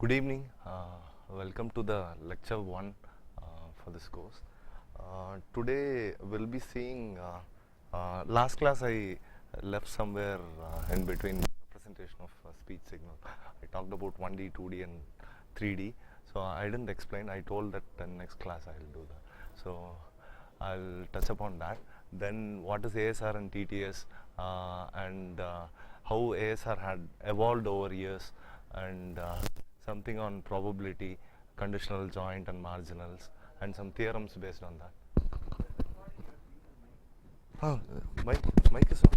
Good evening. Welcome to the lecture one for this course. Today we'll be seeing. Last class I left somewhere in between representation of speech signal. I talked about 1D, 2D, and 3D. So I didn't explain. I told that in next class I'll do that. So I'll touch upon that. Then what is ASR and TTS, and how ASR had evolved over years, and something on probability, conditional joint and marginals, and some theorems based on that. Oh, mic is on,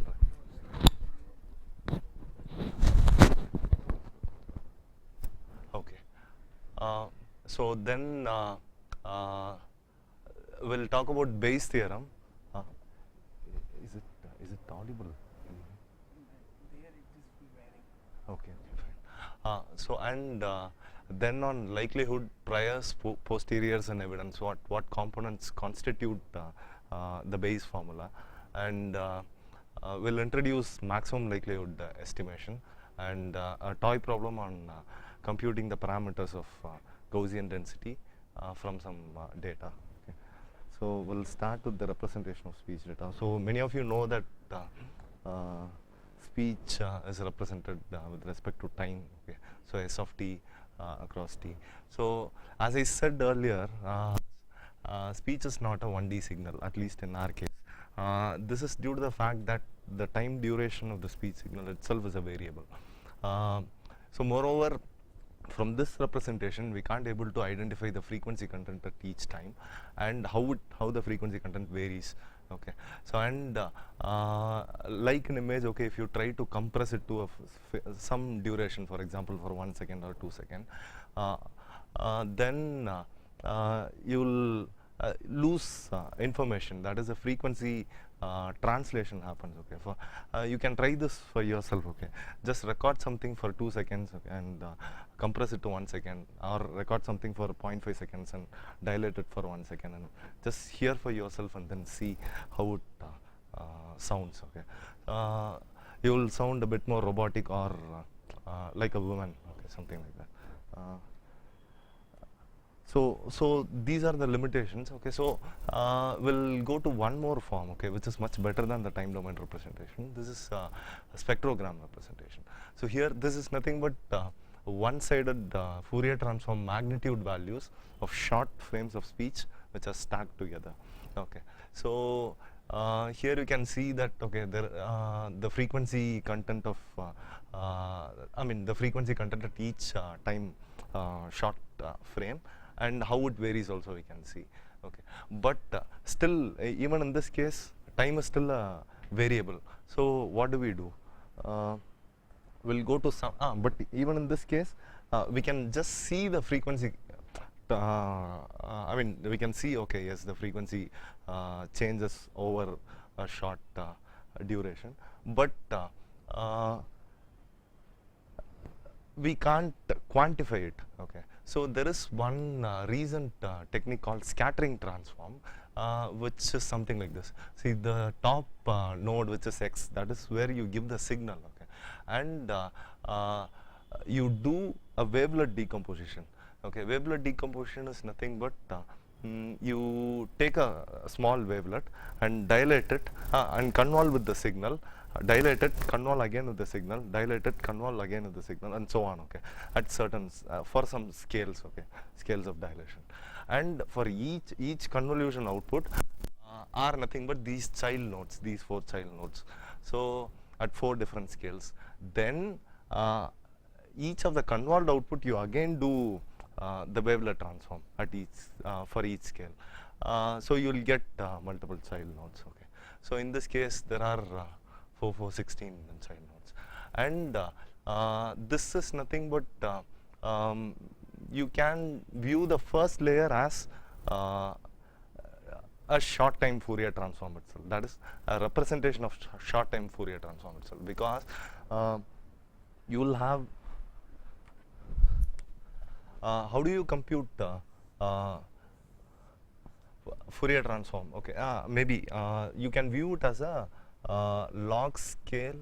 right? Okay. So then we'll talk about Bayes theorem. Is it audible? Okay, fine. So and then on likelihood, priors, posteriors, and evidence. What components constitute the Bayes formula, and we'll introduce maximum likelihood estimation and a toy problem on computing the parameters of Gaussian density from some data. Okay. So we'll start with the representation of speech data. So many of you know that speech is represented with respect to time. Okay. So S of t across t. So as I said earlier, speech is not a 1D signal, at least in our case. This is due to the fact that the time duration of the speech signal itself is a variable. So moreover, from this representation we can't able to identify the frequency content at each time and how the frequency content varies. Okay. So and like an image, okay, if you try to compress it to some duration, for example for 1 second or 2 seconds, then you will lose information. That is, a frequency translation happens. Okay. For you can try this for yourself. Okay. Just record something for 2 seconds, okay, and compress it to 1 second, or record something for 0.5 seconds and dilate it for 1 second, and just hear for yourself and then see how it sounds. Okay. You will sound a bit more robotic or like a woman. Okay, something like that. So these are the limitations. Okay, so we'll go to one more form, okay, which is much better than the time domain representation. This is a spectrogram representation. So here this is nothing but one-sided Fourier transform magnitude values of short frames of speech which are stacked together. Okay, so here you can see that, okay, there the frequency content of the frequency content at each time short frame, and how it varies also we can see. Okay, but still even in this case time is still a variable. So what do? We'll go to some, but even in this case we can just see the frequency. We can see, okay, yes, the frequency changes over a short duration, but we can't quantify it. Okay, so there is one recent technique called scattering transform, which is something like this. See, the top node, which is x, that is where you give the signal. Okay, and you do a wavelet decomposition. Okay, wavelet decomposition is nothing but you take a small wavelet and dilate it and convolve with the signal, dilate it, convolve again with the signal, dilate it, convolve again with the signal, and so on. Okay, at certain for some scales. Okay, scales of dilation, and for each convolution output are nothing but these child nodes, these 4 child nodes. So at 4 different scales, then each of the convolved output you again do the wavelet transform at each for each scale. So you will get multiple child nodes. Okay, so in this case there are 4, 4, 16 child nodes, and this is nothing but you can view the first layer as a short time Fourier transform itself. That is a representation of short time Fourier transform itself, because you will have how do you compute Fourier transform? Okay, maybe you can view it as a log scale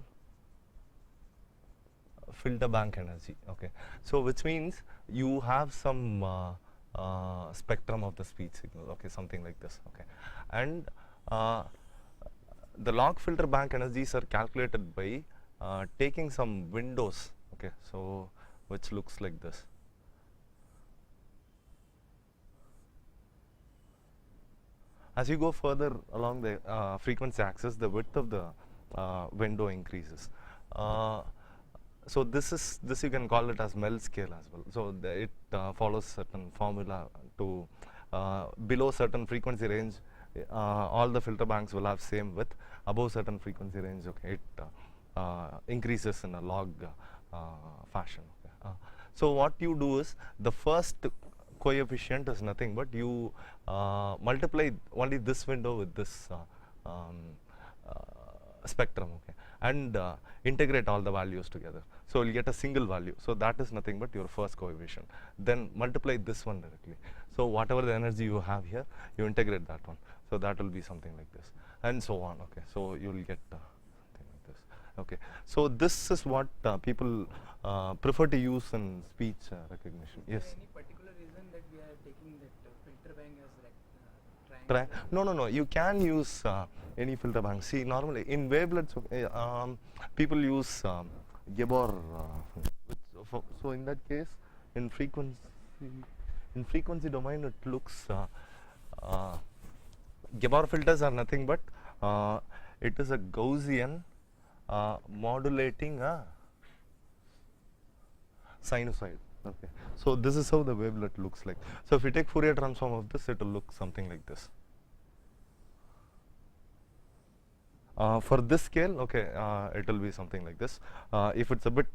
filter bank energy. Okay, so which means you have some spectrum of the speech signal. Okay, something like this. Okay, and the log filter bank energies are calculated by taking some windows. Okay, so which looks like this. As you go further along the frequency axis, the width of the window increases. So this you can call it as Mel scale as well. So it follows certain formula to below certain frequency range, all the filter banks will have same width. Above certain frequency range, okay, it increases in a log fashion. Okay. So what you do is the first coefficient is nothing but you multiply only this window with this spectrum, okay, and integrate all the values together. So you'll get a single value. So that is nothing but your first coefficient. Then multiply this one directly. So whatever the energy you have here, you integrate that one. So that will be something like this, and so on. Okay, so you will get something like this. Okay, so this is what people prefer to use in speech recognition. Yes. Any particular reason that we are taking that filter bank as triangle? No. You can use any filter bank. See, normally in wavelets, people use Gabor. So in that case, in frequency domain, it looks Gabor filters are nothing but it is a Gaussian modulating a sinusoid. Okay, so this is how the wavelet looks like. So if you take Fourier transform of this, it will look something like this. For this scale, okay, it will be something like this. If it's a bit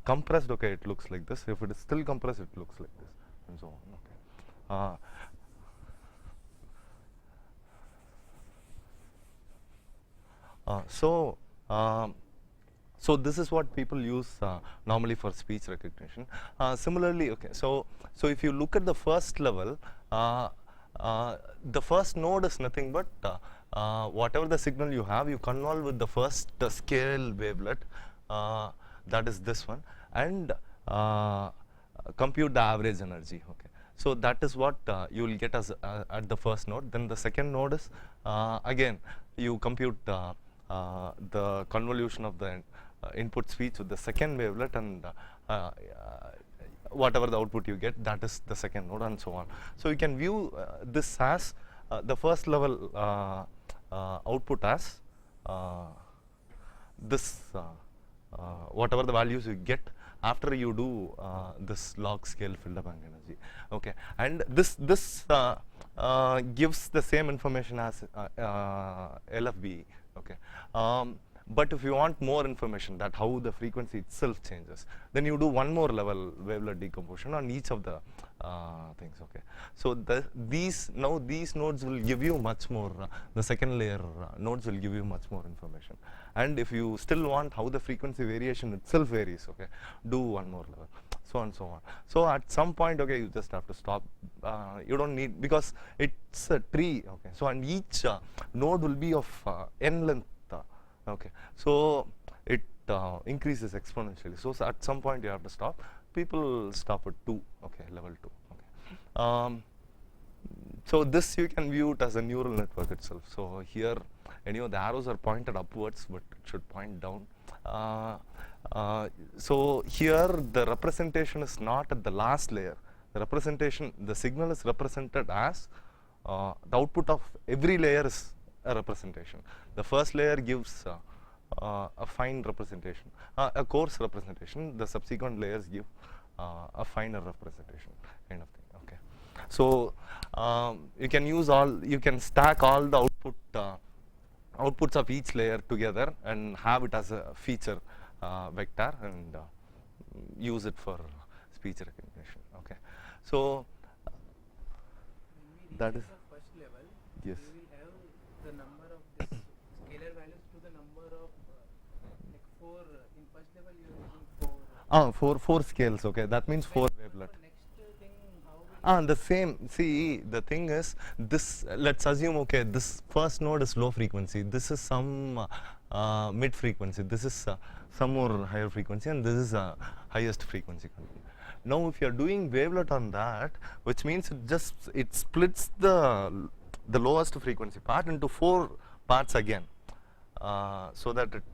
compressed, okay, it looks like this. If it is still compressed, it looks like this, and so on. Okay. So this is what people use normally for speech recognition. Similarly, okay, so if you look at the first level, the first node is nothing but whatever the signal you have, you convolve with the first scale wavelet, that is this one, and compute the average energy. Okay, so that is what you will get as at the first node. Then the second node is again you compute the convolution of the input speech with the second wavelet, and whatever the output you get, that is the second node, and so on. So you can view this as the first level output as this whatever the values you get after you do this log scale filter bank energy. Okay, and this gives the same information as LFBE. Okay, but if you want more information that how the frequency itself changes, then you do one more level wavelet decomposition on each of the things. Okay, so these nodes will give you much more. The second layer nodes will give you much more information. And if you still want how the frequency variation itself varies, okay, do one more level, so on and so on. So at some point, okay, you just have to stop. You don't need, because it's a tree. Okay, so and each node will be of n length. Okay, so it increases exponentially. So at some point you have to stop. People stop at 2. Okay, level 2. Okay. So this you can view it as a neural network itself. So here, anyway, the arrows are pointed upwards, but it should point down. So here the representation is not at the last layer. The representation, the signal is represented as the output of every layer is a representation. The first layer gives a fine representation, a coarse representation. The subsequent layers give a finer representation, kind of thing. Okay, so you can use you can stack all the outputs of each layer together and have it as a feature vector and use it for speech recognition. Okay, so that is first level. Yes. We will have the number of this scalar values to the number of like 4 in first level you are using 4. Four scales. Okay, that means 4 wavelet. Next thing, how will The same. See, the thing is, this, let's assume, okay, this first node is low frequency. This is some mid frequency. This is some more higher frequency, and this is highest frequency content. Now, if you are doing wavelet on that, which means it splits the lowest frequency part into 4 parts again, so that it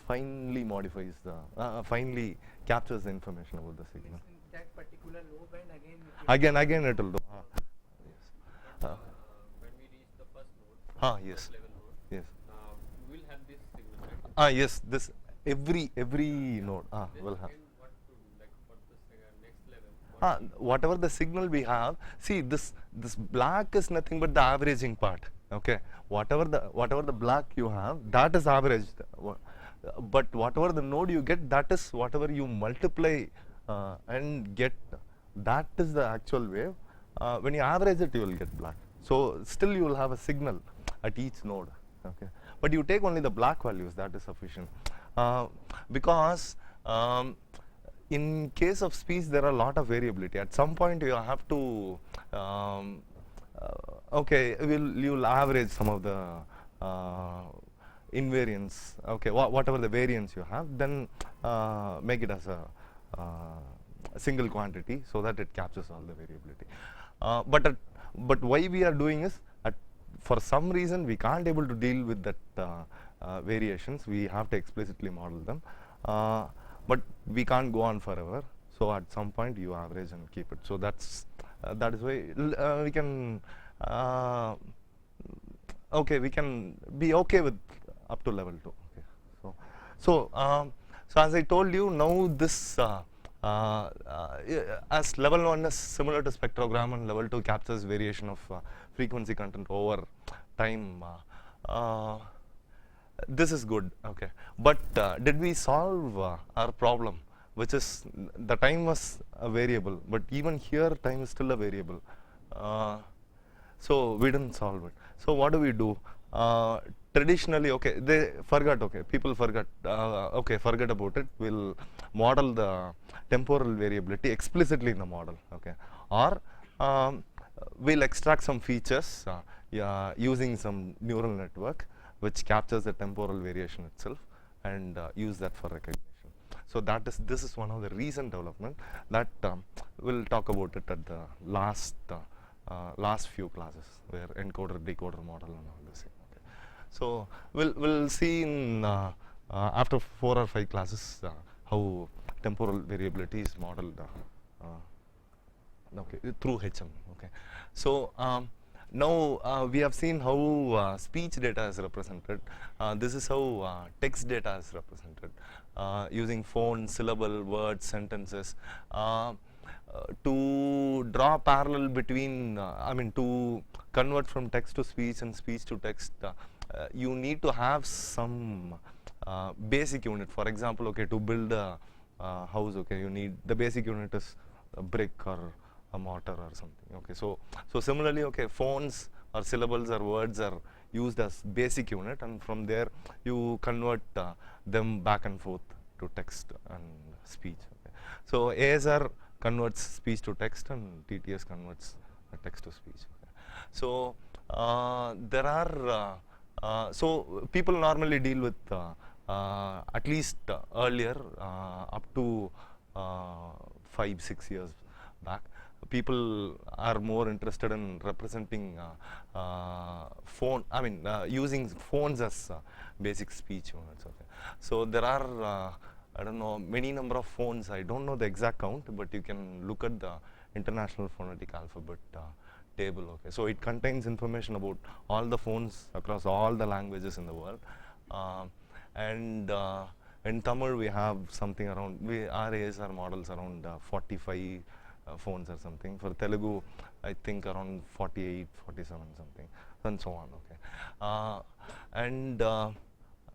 finely modifies finely captures the information about the signal. In that particular low band again. Again it will do. Yes. When we reach the first node, Yes. first level node, Yes. we will have this signal, right? Yes. This every node Then will have. again what to do, like for the next level? Whatever the signal we have, see this black is nothing but the averaging part. Okay, whatever the black you have, that is averaged. But whatever the node you get, that is whatever you multiply and get. That is the actual wave. When you average it, you will get black. So still you will have a signal at each node. Okay, but you take only the black values. That is sufficient because. In case of speech, there are a lot of variability. At some point, you have to, okay, you'll average some of the invariance. Okay, whatever the variance you have, then make it as a single quantity so that it captures all the variability. But why we are doing is, for some reason, we can't able to deal with that variations. We have to explicitly model them. But we can't go on forever. So at some point you average and keep it. So that is why we can we can be okay with up to level 2. Okay. So as I told you, now this as level 1 is similar to spectrogram, and level 2 captures variation of frequency content over time. This is good, okay. But did we solve our problem, which is the time was a variable, but even here time is still a variable. So we didn't solve it. So what do we do? Traditionally, okay, they forgot, okay, people forgot, okay, forget about it. We'll model the temporal variability explicitly in the model, okay. Or we'll extract some features using some neural network which captures the temporal variation itself and use that for recognition. So this is one of the recent development that we'll talk about it at the last few classes, where encoder decoder model and all this. Okay. So we'll see in after 4 or 5 classes how temporal variability is modeled okay, through HM. Okay. So now we have seen how speech data is represented. This is how text data is represented using phone, syllable, words, sentences. To draw parallel between, to convert from text to speech and speech to text, you need to have some basic unit. For example, okay, to build a house, okay, you need the basic unit is a brick or a mortar or something. Okay, so similarly, okay, phones or syllables or words are used as basic unit, and from there you convert them back and forth to text and speech. Okay. So ASR converts speech to text, and TTS converts text to speech. Okay. So there are so people normally deal with at least earlier up to 5-6 years back. People are more interested in representing using phones as basic speech units. Okay. So there are I don't know, many number of phones. I don't know the exact count, but you can look at the International Phonetic Alphabet table. Okay. So it contains information about all the phones across all the languages in the world. And in Tamil we have something around, our ASR models around 45 phones or something. For Telugu, I think around 48, 47 something, and so on. Okay. And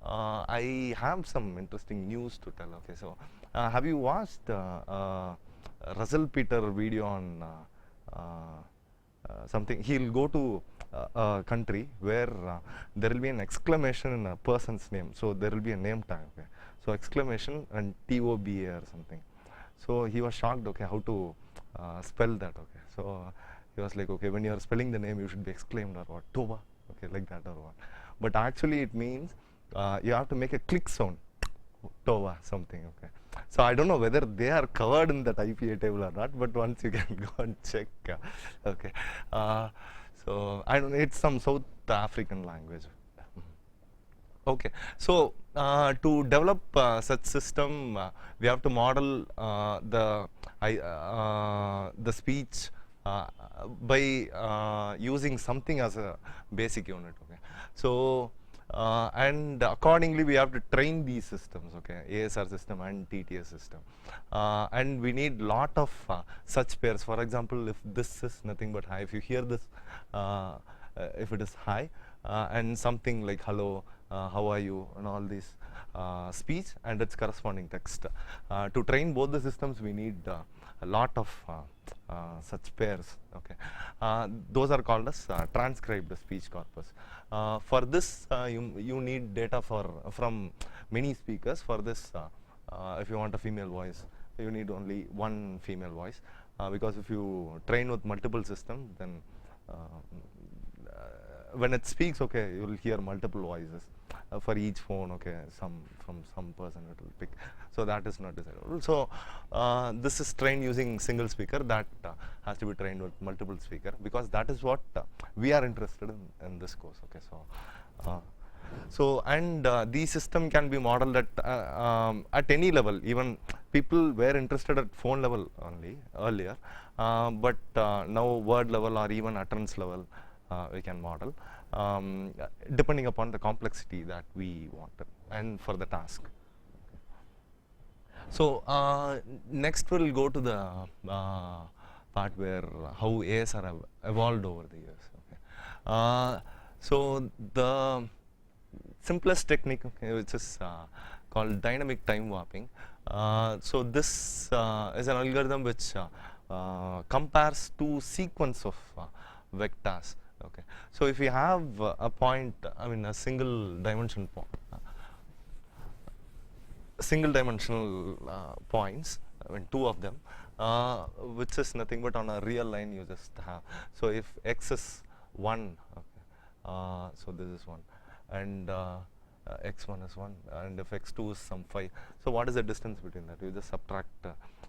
I have some interesting news to tell. Okay, so have you watched Russell Peter video on something? He'll go to a country where there will be an exclamation in a person's name. So there will be a name tag. Okay. So exclamation and TOBA or something. So he was shocked. Okay, how to spell that? Okay, so he was like, okay, when you are spelling the name, you should be exclaimed or what, Toba, okay, like that or what. But actually, it means you have to make a click sound, TOVA something, okay. So I don't know whether they are covered in that IPA table or not, but once you can go and check, okay. So I don't know, it's some South African language. Okay, so to develop such system, we have to model the speech by using something as a basic unit. Okay, so and accordingly we have to train these systems. Okay, ASR system and TTS system, and we need lot of such pairs. For example, if this is nothing but high, if you hear this, if it is high, and something like hello, how are you, and all these speech and its corresponding text. To train both the systems, we need a lot of such pairs. Okay, those are called as transcribed speech corpus. For this, you need data from many speakers. For this, if you want a female voice, you need only one female voice, because if you train with multiple systems, then when it speaks, okay, you will hear multiple voices for each phone. Okay, from some person it will pick, so that is not desirable. So this is trained using single speaker. That has to be trained with multiple speaker, because that is what we are interested in this course. Okay, so and the system can be modeled at any level. Even people were interested at phone level only earlier, but now word level or even utterance level we can model, depending upon the complexity that we wanted and for the task. So next we'll go to the part where how ASR have evolved over the years. Okay. So the simplest technique, okay, which is called dynamic time warping. So this is an algorithm which compares two sequence of vectors. Okay, so if you have a point, I mean a single dimensional points, I mean two of them, which is nothing but on a real line you just have. So if x is 1, okay, so this is 1, and x1 is 1, and if x2 is some 5, so what is the distance between that? You just subtract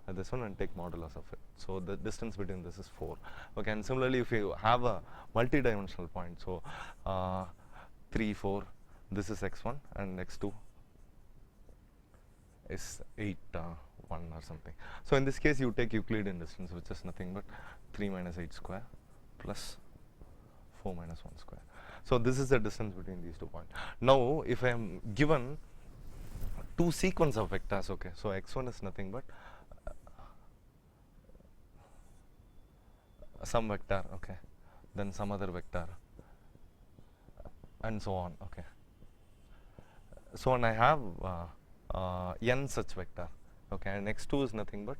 this one and take modulus of it. So the distance between this is 4. Okay, and similarly if you have a multi-dimensional point, so 3, 4, this is x1 and x2 is 8, 1 or something. So in this case you take Euclidean distance, which is nothing but 3 minus 8 square plus 4 minus 1 square. So this is the distance between these 2 points. Now if I am given two sequence of vectors, okay, so x1 is nothing but some vector, okay, then some other vector, and so on. Okay, so when I have n such vector, okay, and x2 is nothing but,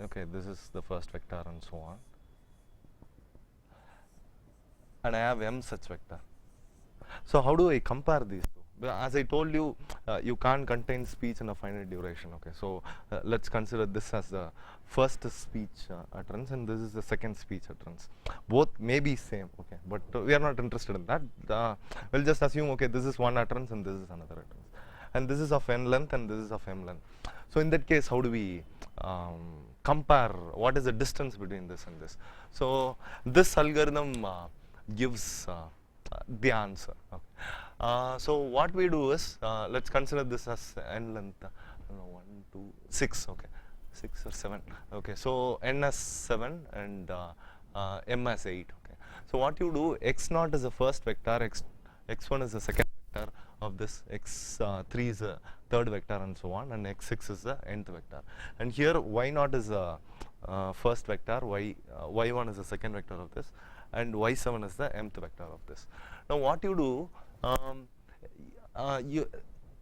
okay, this is the first vector and so on, and I have m such vector. So how do I compare these two? As I told you, you can't contain speech in a finite duration. Okay, so let's consider this as the first speech utterance, and this is the second speech utterance. Both may be same, okay, but we are not interested in that. We'll just assume, okay, this is one utterance and this is another utterance, and this is of n length and this is of m length. So in that case, how do we compare? What is the distance between this and this? So this algorithm gives the answer. Okay. So what we do is, let's consider this as n length, 1, 2, 6, okay, 6 or 7, okay, so n as 7 and m as 8, okay. So what you do, x0 is the first vector, x1 is the second vector of this, x3 is the third vector and so on, and x6 is the nth vector. And here y0 is the first vector, y1 is the second vector of this, and y7 is the mth vector of this. Now what you do,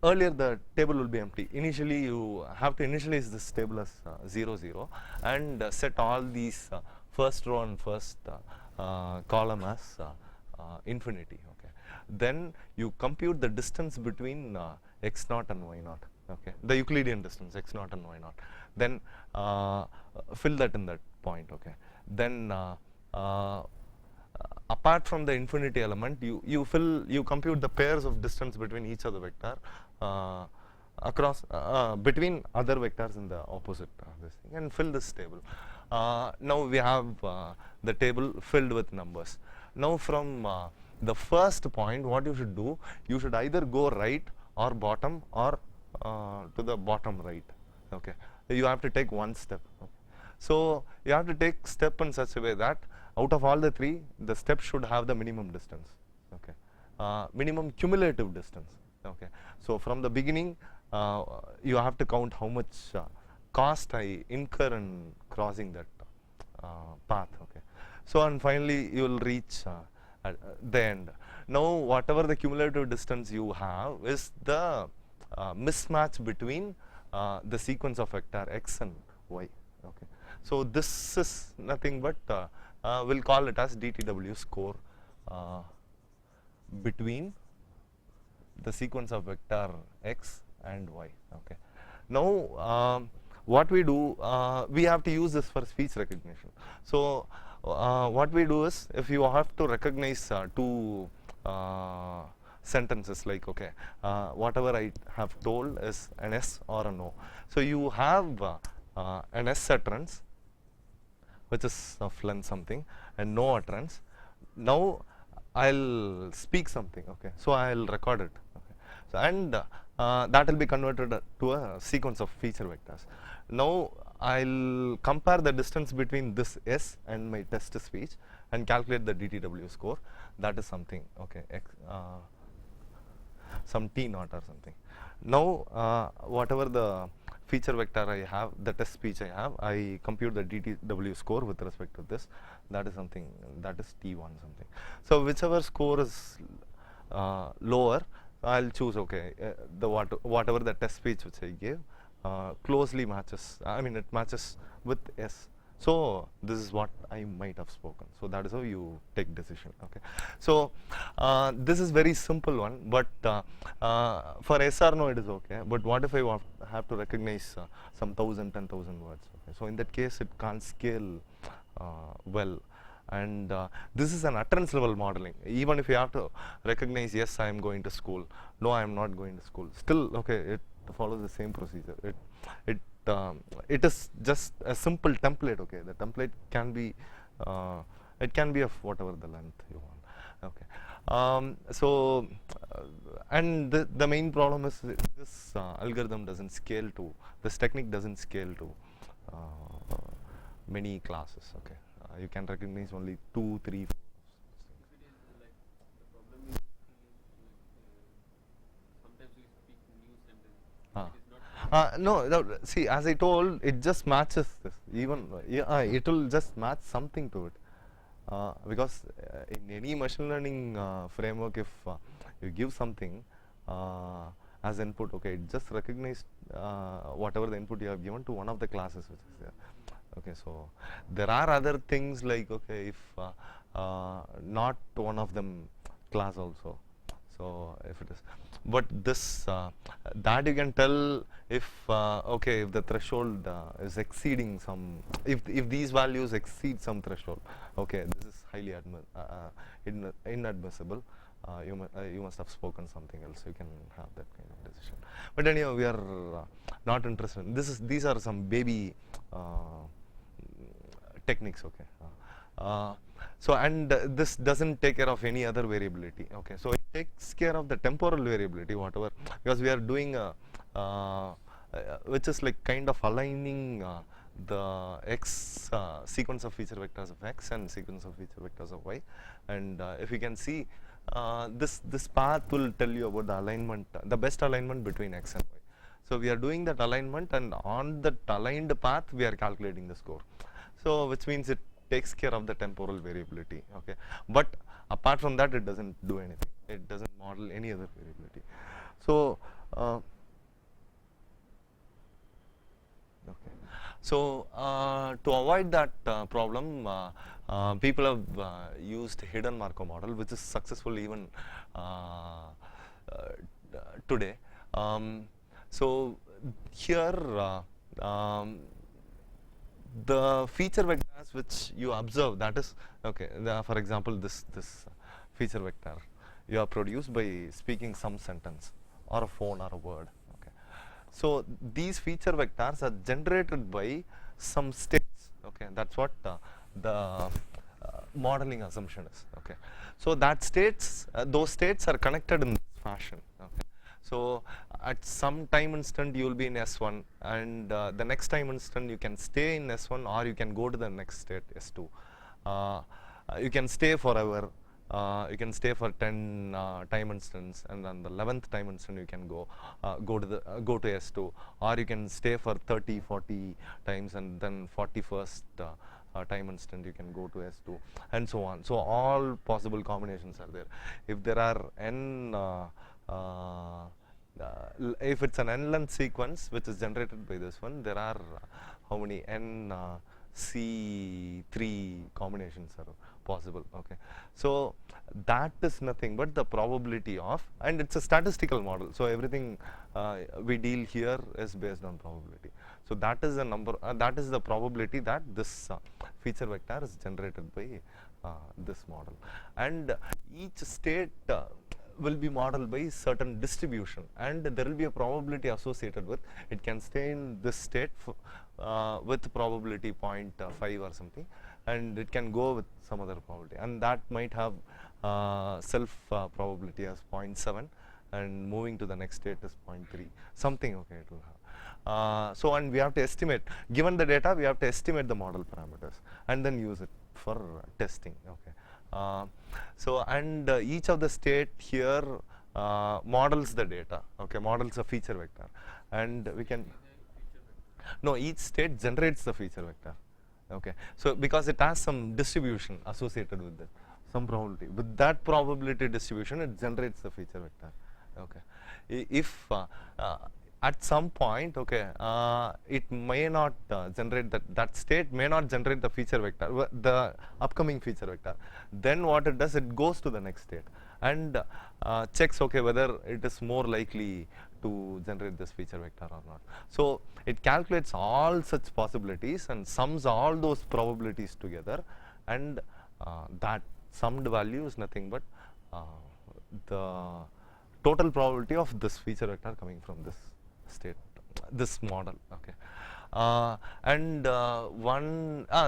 earlier the table will be empty. Initially you have to initialize this table as 0, 0 and set all these first row and first column as infinity. Okay. Then you compute the distance between x0 and y0. Okay, the Euclidean distance x0 and y0. Then fill that in that point. Okay. Then apart from the infinity element, you compute the pairs of distance between each other vector uh, across between other vectors in the opposite this thing, and fill this table. Now we have the table filled with numbers. Now from the first point, what you should do, you should either go right or bottom or to the bottom right. Okay, you have to take one step. Okay. So you have to take step in such a way that out of all the three, the step should have the minimum distance. Okay, minimum cumulative distance. Okay, so from the beginning, you have to count how much cost I incur in crossing that path. Okay, so and finally you will reach at the end. Now whatever the cumulative distance you have is the mismatch between the sequence of vector x and y. Okay, so this is nothing but we'll call it as DTW score between the sequence of vector x and y. Okay, now what we do, we have to use this for speech recognition. So what we do is, if you have to recognize two sentences, like, okay, whatever I have told is an yes or a no. So you have an yes utterance, which is of length something, and no utterance. Now I'll speak something. Okay, so I'll record it. Okay, so and that will be converted to a sequence of feature vectors. Now I'll compare the distance between this S and my test speech and calculate the DTW score. That is something, okay, some T naught or something. Now whatever the feature vector I have, the test speech I have, I compute the DTW score with respect to this. That is something, that is T1 something. So whichever score is lower, I'll choose, okay, whatever the test speech which I gave closely matches, I mean it matches with S. So this is what I might have spoken. So that is how you take decision. Okay, so this is very simple one, but for yes or no it is okay. But what if I have to recognize some 1000 words? Okay, so in that case it can't scale well. And this is an utterance level modeling. Even if you have to recognize, yes, I am going to school, no, I am not going to school, still, okay, it follows the same procedure. It is just a simple template. Okay, the template can be it can be of whatever the length you want. Okay, so and the main problem is this algorithm doesn't scale to, this technique doesn't scale to many classes. Okay, you can recognize only 2, 3, 4. If it is like, the problem is sometimes we speak new sentence. It is not. No, see, as I told, it just matches this. Even it will just match something to it, because in any machine learning framework, if you give something as input, okay, it just recognize whatever the input you have given to one of the classes which is there. Okay, so there are other things like, okay, if not one of them class also. So if it is, but this that you can tell if okay, if the threshold is exceeding some, if these values exceed some threshold, okay, this is highly inadmissible. You must have spoken something else. You can have that kind of decision. But anyhow, we are not interested. These are some baby techniques. Okay. So and this doesn't take care of any other variability. Okay, so it takes care of the temporal variability, whatever, because we are doing which is like kind of aligning the x sequence of feature vectors of x and sequence of feature vectors of y. And if you can see, this path will tell you about the alignment, the best alignment between x and y. So we are doing that alignment, and on that aligned path we are calculating the score. So which means it takes care of the temporal variability. Okay, but apart from that, it doesn't do anything. It doesn't model any other variability. So okay, so to avoid that problem, people have used hidden Markov model, which is successful even today. So here the feature vectors which you observe, that is, okay, for example, this feature vector, you are produced by speaking some sentence or a phone or a word. Okay, so these feature vectors are generated by some states. Okay, that's what the modeling assumption is. Okay, so that states, those states are connected in this fashion. Okay, so at some time instant you will be in S1, and the next time instant you can stay in S1, or you can go to the next state, S2. You can stay forever. You can stay for 10 time instance, and then the 11th time instant you can go to S2, or you can stay for 30, 40 times, and then 41st time instant you can go to S2, and so on. So all possible combinations are there. If there are n if it's an n-length sequence which is generated by this one, there are how many n C3 combinations are possible. Okay, so that is nothing but the probability of, and it's a statistical model, so everything we deal here is based on probability. So that is the number, that is the probability that this feature vector is generated by this model, and each state will be modeled by certain distribution, and there will be a probability associated with it. Can stay in this state with probability 0.5 or something, and it can go with some other probability, and that might have self probability as 0.7, and moving to the next state is 0.3 something. Okay, it will have. So, and we have to estimate, given the data, we have to estimate the model parameters and then use it for testing. Okay. So, and each of the state here models the data. Okay, models a feature vector, and we can, no, each state generates the feature vector. Okay, so because it has some distribution associated with it, some probability, with that probability distribution it generates the feature vector. Okay, if at some point, okay, it may not generate that state may not generate the feature vector, the upcoming feature vector. Then what it does, it goes to the next state and checks, okay, whether it is more likely to generate this feature vector or not. So it calculates all such possibilities and sums all those probabilities together, and that summed value is nothing but the total probability of this feature vector coming from this state, this model. Okay, and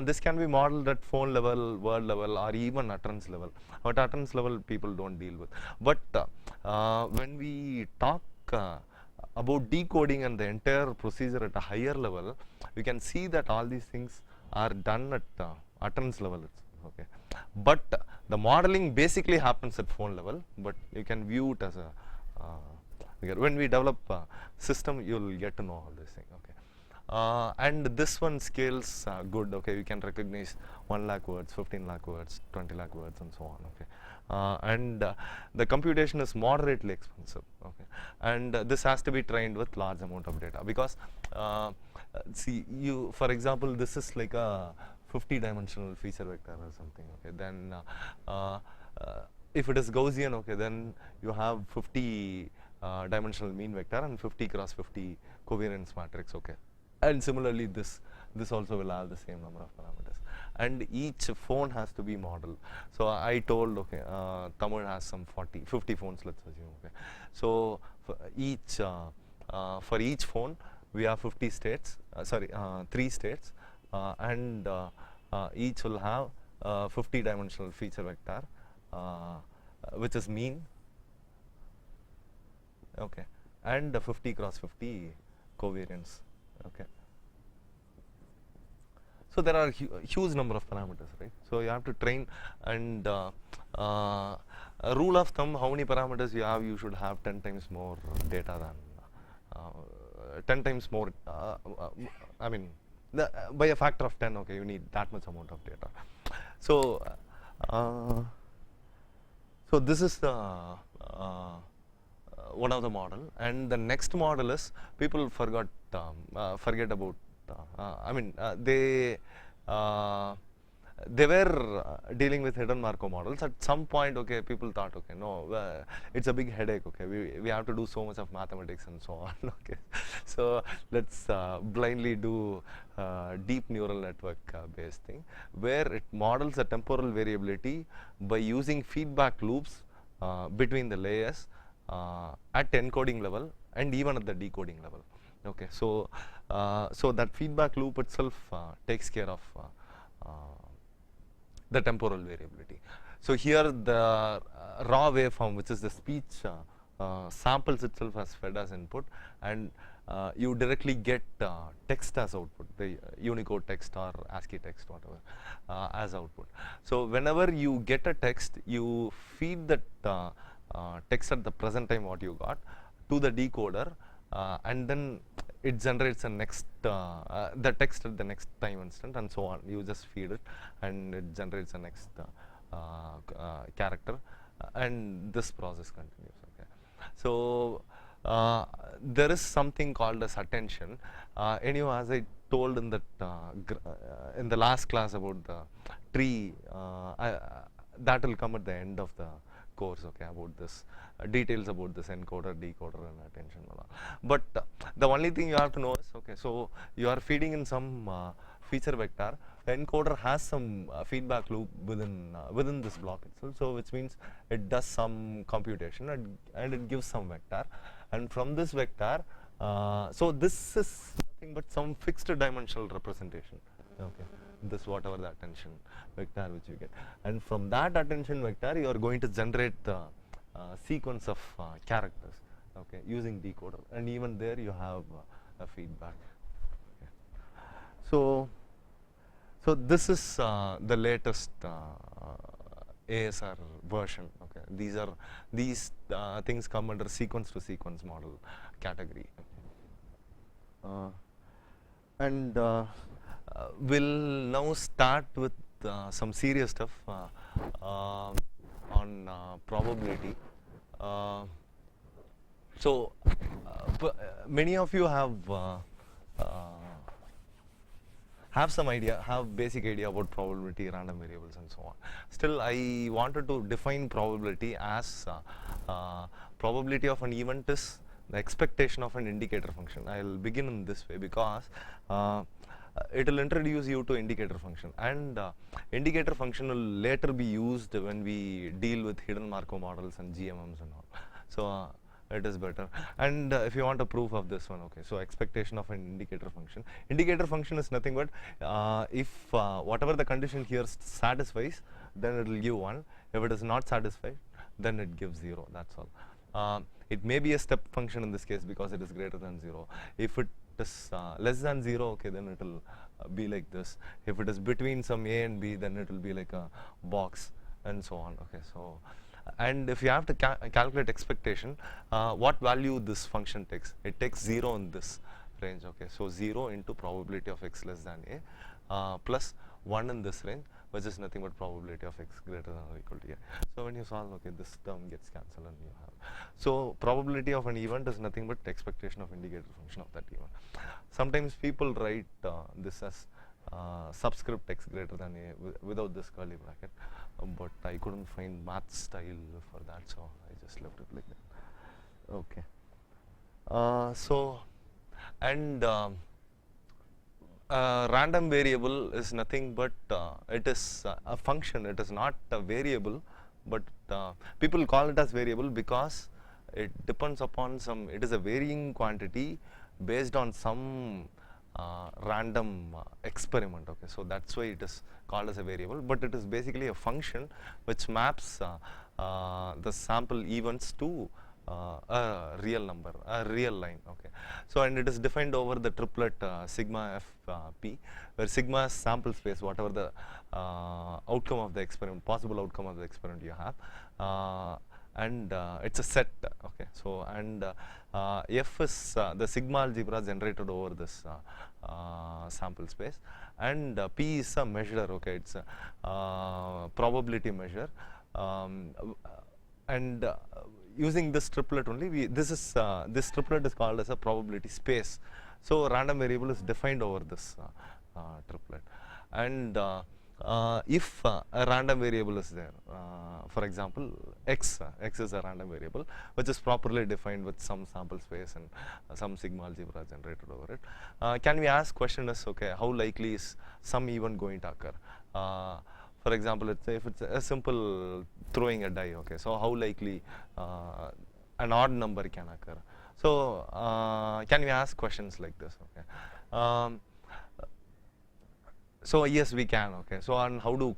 this can be modeled at phone level, word level, or even utterance level. But utterance level people don't deal with. But when we talk about decoding and the entire procedure at a higher level, we can see that all these things are done at utterance level. Okay, but the modeling basically happens at phone level, but you can view it as a when we develop a system, you will get to know all this thing. Okay, and this one scales good. Okay, you can recognize 1 lakh words, 15 lakh words, 20 lakh words, and so on. Okay, and the computation is moderately expensive. Okay, and this has to be trained with large amount of data, because see, you, for example, this is like a 50-dimensional feature vector or something. Okay, then if it is Gaussian, okay, then you have 50 dimensional mean vector and 50 cross 50 covariance matrix. Okay, and similarly this also will have the same number of parameters, and each phone has to be modeled. So I told, okay, Tamil has some 50 phones, let's assume. Okay, so for each phone we have 50 states, 3 states, and each will have 50 dimensional feature vector, which is mean. Okay, and 50 cross 50 covariance. Okay, so there are huge number of parameters, right? So you have to train, and a rule of thumb, how many parameters you have, you should have 10 times more data than 10 times more, I mean, by a factor of 10. Okay, you need that much amount of data. So so this is the one of the model, and the next model is, people forget about, I mean, they were dealing with hidden Markov models. At some point, okay, people thought, okay, no, it's a big headache. Okay, we have to do so much of mathematics and so on. Okay, so let's blindly do deep neural network based thing, where it models the temporal variability by using feedback loops between the layers at encoding level and even at the decoding level. Okay, so so that feedback loop itself takes care of the temporal variability. So here the raw waveform, which is the speech, samples itself as fed as input, and you directly get text as output, the Unicode text or ASCII text, whatever, as output. So whenever you get a text, you feed that text at the present time what you got to the decoder, and then it generates a next the text at the next time instant, and so on. You just feed it and it generates a next character, and this process continues. Okay, so there is something called as attention. Anyway, as I told in that in the last class about the tree, that will come at the end of the course, okay, about this details about this encoder, decoder, and attention. But the only thing you have to know is, okay, so you are feeding in some feature vector. The encoder has some feedback loop within this block itself, so which means it does some computation and it gives some vector, and from this vector, so this is nothing but some fixed dimensional representation. Okay, this whatever the attention vector which you get, and from that attention vector you are going to generate the sequence of characters, okay, using decoder, and even there you have a feedback. Okay. So this is the latest ASR version. Okay, these things come under sequence to sequence model category. And we'll now start with some serious stuff on probability. So many of you have some idea, have basic idea about probability, random variables, and so on. Still, I wanted to define probability as probability of an event is the expectation of an indicator function. I will begin in this way because it will introduce you to indicator function, and indicator function will later be used when we deal with hidden Markov models and GMMs and all. So it is better. And if you want a proof of this one, okay, so expectation of an indicator function is nothing but if whatever the condition here satisfies, then it will give 1. If it is not satisfied, then it gives 0. That's all. It may be a step function in this case because it is greater than 0. If it is less than 0, okay, then it will be like this. If it is between some a and b, then it will be like a box, and so on. Okay, so and if you have to calculate expectation, what value this function takes? It takes 0 in this range. Okay, so 0 into probability of x less than a plus 1 in this range, which is nothing but probability of x greater than or equal to a. So when you solve, okay, this term gets cancelled and you have. So probability of an event is nothing but expectation of indicator function of that event. Sometimes people write this as subscript x greater than a without this curly bracket, but I couldn't find math style for that, so I just left it like that. Okay. So and random variable is nothing but it is a function. It is not a variable, but people call it as variable because it depends upon some. It is a varying quantity based on some random experiment. Okay, so that's why it is called as a variable, but it is basically a function which maps the sample events to a real number, a real line. Okay, so and it is defined over the triplet sigma f p, where sigma is sample space, whatever the outcome of the experiment, possible outcome of the experiment you have, and it's a set. Okay, so and f is the sigma algebra generated over this sample space, and p is a measure. Okay, it's a probability measure, and using this triplet only, this triplet is called as a probability space. So random variable is defined over this triplet, and if a random variable is there, for example, x is a random variable which is properly defined with some sample space and some sigma algebra generated over it, can we ask question is, okay, how likely is some event going to occur? For example, let's say if it's a simple throwing a die, okay, so how likely an odd number can occur? So can we ask questions like this? Okay. So yes, we can. Okay. So and how do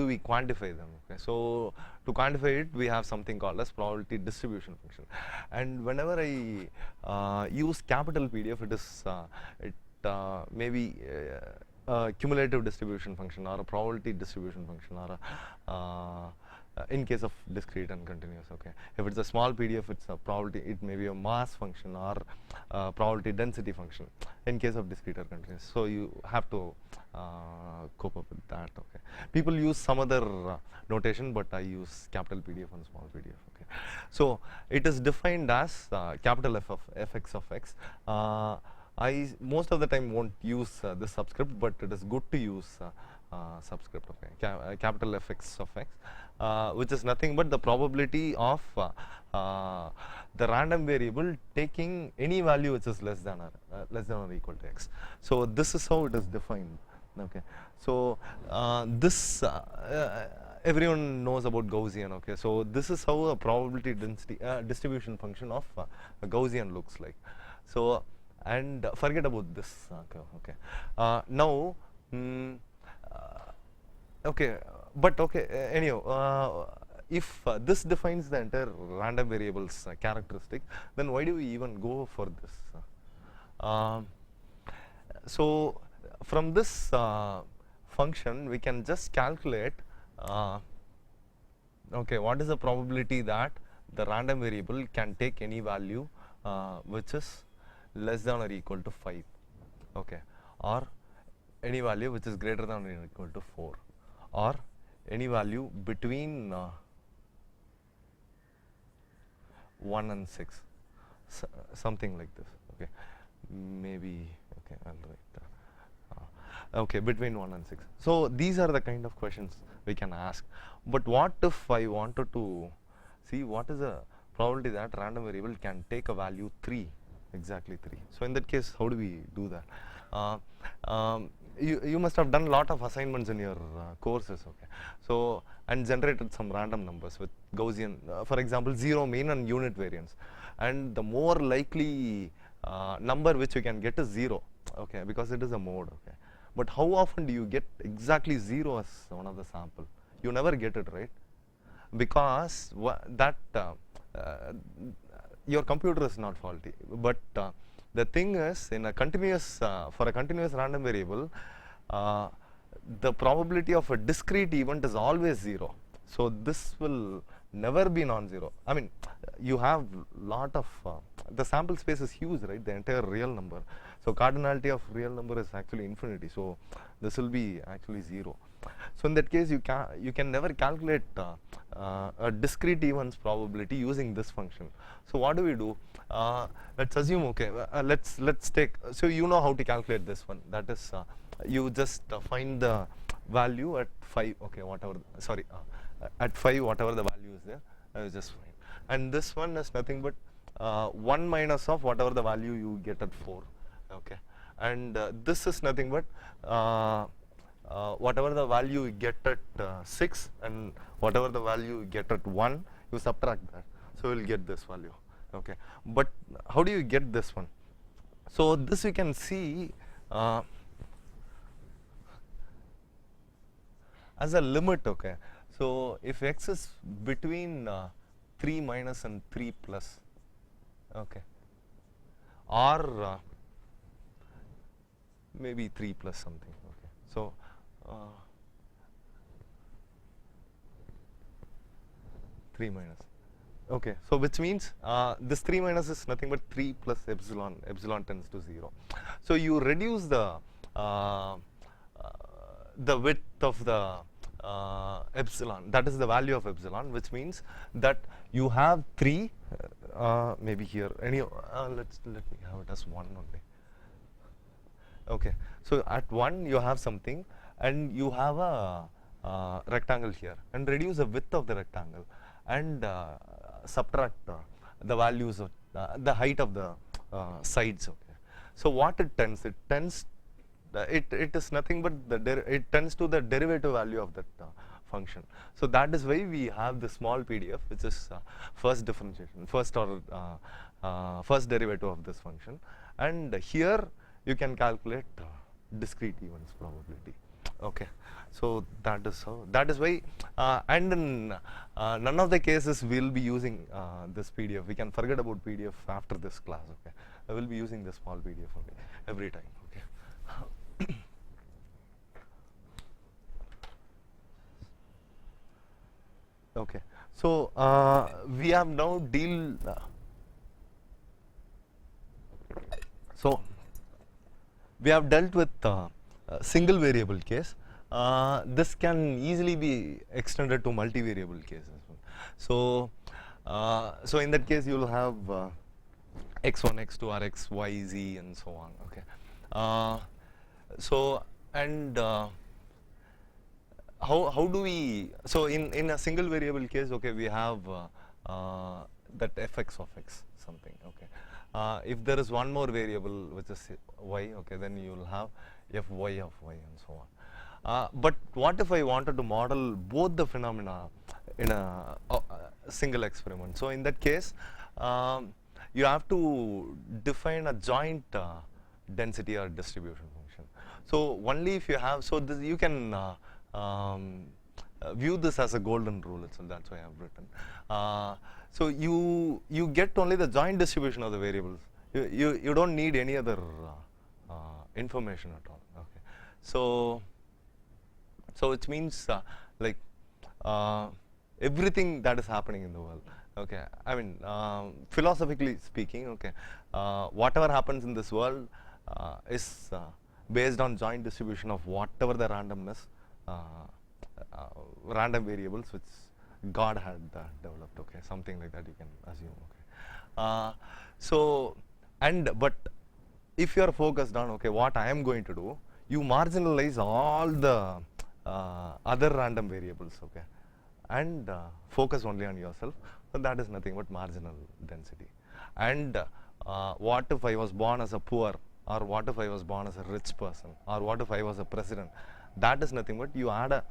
we quantify them? Okay. So to quantify it, we have something called as probability distribution function. And whenever I use capital PDF, it is maybe a cumulative distribution function or a probability distribution function or a in case of discrete and continuous. Okay. If it's a small PDF, it's a probability. It may be a mass function or probability density function. In case of discrete or continuous, so you have to cope up with that. Okay. People use some other notation, but I use capital PDF and small PDF. Okay. So it is defined as capital F of fx of x. I most of the time won't use this subscript, but it is good to use subscript. Okay. Capital Fx of x, which is nothing but the probability of the random variable taking any value which is less than or equal to x. So this is how it is defined. Okay. So this everyone knows about Gaussian. Okay. So this is how a probability density distribution function of a Gaussian looks like. So and forget about this. Okay. Now. Okay, but okay, anyhow, if this defines the entire random variables characteristic, then why do we even go for this? So from this function, we can just calculate, okay, what is the probability that the random variable can take any value which is less than or equal to 5, okay, or any value which is greater than or equal to 4, or any value between 1 and 6, something like this. Okay, maybe, okay, I'll write that. Okay, between 1 and 6. So these are the kind of questions we can ask. But what if I wanted to see what is the probability that random variable can take a value 3, exactly 3. So in that case, how do we do that? You must have done a lot of assignments in your courses, okay? So and generated some random numbers with Gaussian, for example, zero mean and unit variance, and the more likely number which you can get is 0, okay, because it is a mode, okay. But how often do you get exactly 0 as one of the sample? You never get it, right? Because that your computer is not faulty, but the thing is, in a continuous, for a continuous random variable, the probability of a discrete event is always 0. So this will never be non-zero. I mean, you have lot of, the sample space is huge, right? The entire real number. So cardinality of real number is actually infinity. So this will be actually 0. So in that case, you can never calculate a discrete event's probability using this function. So what do we do? Let's assume, okay, let's take, so you know how to calculate this one. That is, you just find the value at 5, okay, whatever, sorry, at 5, whatever the value is there, just find. And this one is nothing but 1 minus of whatever the value you get at 4, okay. And this is nothing but whatever the value you get at 6 and whatever the value you get at 1, you subtract that. So you will get this value, okay. But how do you get this one? So this you can see as a limit, okay. So if x is between 3 minus and 3 plus, okay, or maybe 3 plus something, okay. So 3 minus, okay. So which means this 3 minus is nothing but 3 plus epsilon. Epsilon tends to 0. So you reduce the width of the epsilon. That is the value of epsilon, which means that you have 3. Maybe here. Let me have it as 1 only. Okay. So at 1 you have something, and you have a rectangle here, and reduce the width of the rectangle, and subtract the values of the height of the sides. Okay. So what it tends it is nothing but it tends to the derivative value of that function. So that is why we have the small PDF, which is first differentiation, first derivative of this function, and here you can calculate discrete events probability. Okay, so that is how, that is why, and in none of the cases we will be using this PDF. We can forget about PDF after this class. Okay, I will be using the small PDF only every time. Okay. Okay, so we have now so we have dealt with single variable case. This can easily be extended to multivariable case as well. So, so in that case you will have x1, x2, or x, y, z, and so on. Okay, so and how do we, so in a single variable case, okay, we have that fx of x something. Okay, if there is one more variable which is y, okay, then you will have fy of y and so on. But what if I wanted to model both the phenomena in a single experiment? So in that case, you have to define a joint density or distribution function. So only if you have, so this you can view this as a golden rule itself. That's why I have written. So you get only the joint distribution of the variables. You don't need any other information at all. Okay, so it means like everything that is happening in the world. Okay, I mean philosophically speaking. Okay, whatever happens in this world is based on joint distribution of whatever the randomness, random variables which God had developed. Okay, something like that you can assume. Okay, so but if you are focused on, okay, what I am going to do, you marginalize all the other random variables. Okay, and focus only on yourself. So that is nothing but marginal density. And what if I was born as a poor, or what if I was born as a rich person, or what if I was a president? That is nothing but you are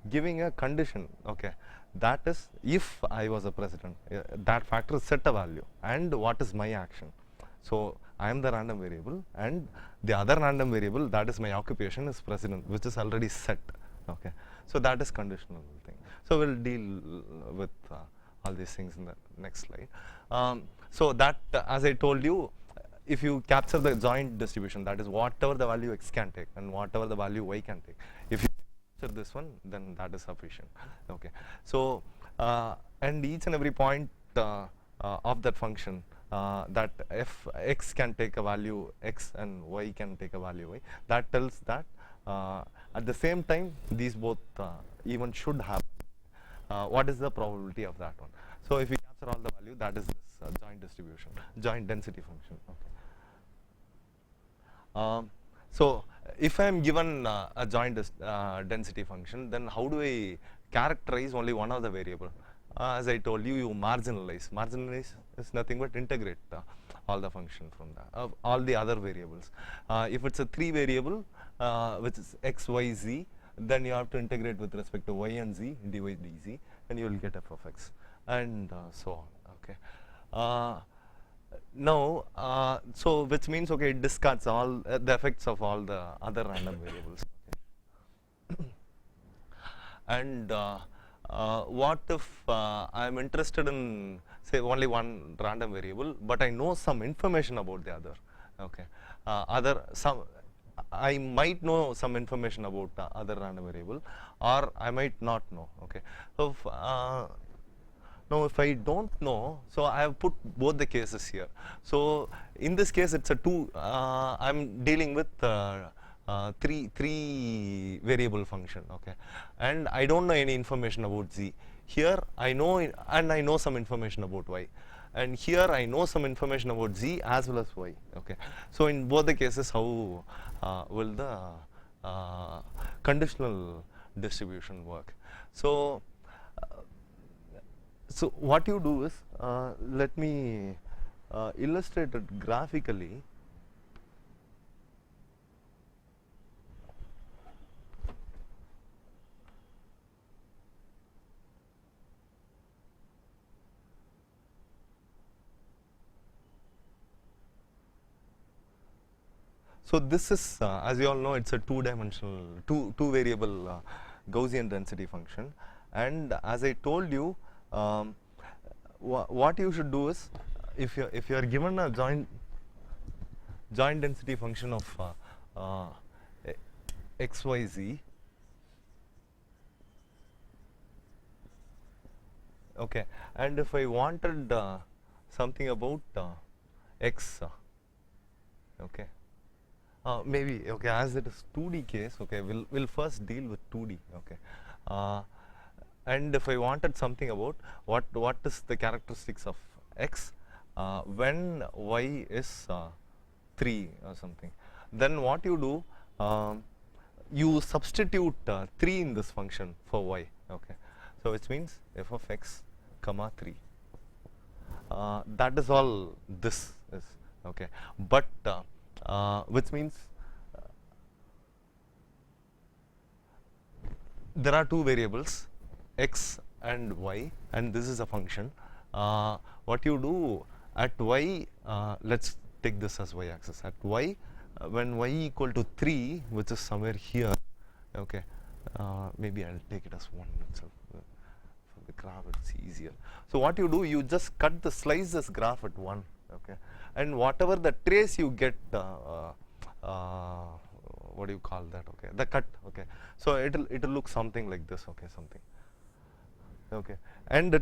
giving a condition. Okay, that is if I was a president, that factor is set a value, and what is my action. So I am the random variable, and the other random variable, that is my occupation, is president, which is already set. Okay, so that is conditional thing. So we'll deal with all these things in the next slide. So that, as I told you, if you capture the joint distribution, that is whatever the value x can take and whatever the value y can take, if you capture this one, then that is sufficient. Okay, so and each and every point of that function, that f x can take a value x and y can take a value y, that tells that at the same time these both even should happen. What is the probability of that one? So if you capture all the value, that is this joint distribution, joint density function. Okay. So if I am given a joint density function, then how do I characterize only one of the variable? As I told you, you marginalize. Marginalize is nothing but integrate all the function from all the other variables. If it's a 3 variable, which is x, y, z, then you have to integrate with respect to y and z, dy dz, and you will get f of x, and so on. Okay. Now, so which means, okay, it discards all the effects of all the other random variables. Okay. And what if I am interested in, say, only one random variable, but I know some information about the other? Okay, I might know some information about other random variable, or I might not know. Okay, so now if I don't know, so I have put both the cases here. So in this case, it's a I'm dealing with three variable function. Okay, and I don't know any information about z. Here I know, and I know some information about y, and here I know some information about z as well as y. Okay, so in both the cases, how will the conditional distribution work. So, so what you do is, let me illustrate it graphically. So this is, as you all know, it's a two-dimensional, two variable Gaussian density function. And as I told you, what you should do is, if you are given a joint density function of x, y, z, okay, and if I wanted something about x, okay. Maybe, okay, as it is 2D case, okay, we'll first deal with 2D, okay. And if I wanted something about what is the characteristics of x when y is 3 or something, then what you do, you substitute 3 in this function for y, okay. So which means f of x comma 3. That is all this is, okay. But which means there are two variables, x and y, and this is a function. What you do at y, let's take this as y axis. At y, when y equal to 3, which is somewhere here, okay, maybe I'll take it as 1 itself. For the graph, it's easier. So what you do, you just slice this graph at 1, okay, and whatever the trace you get, what do you call that, okay, the cut, okay, so it'll look something like this, okay, something, okay, and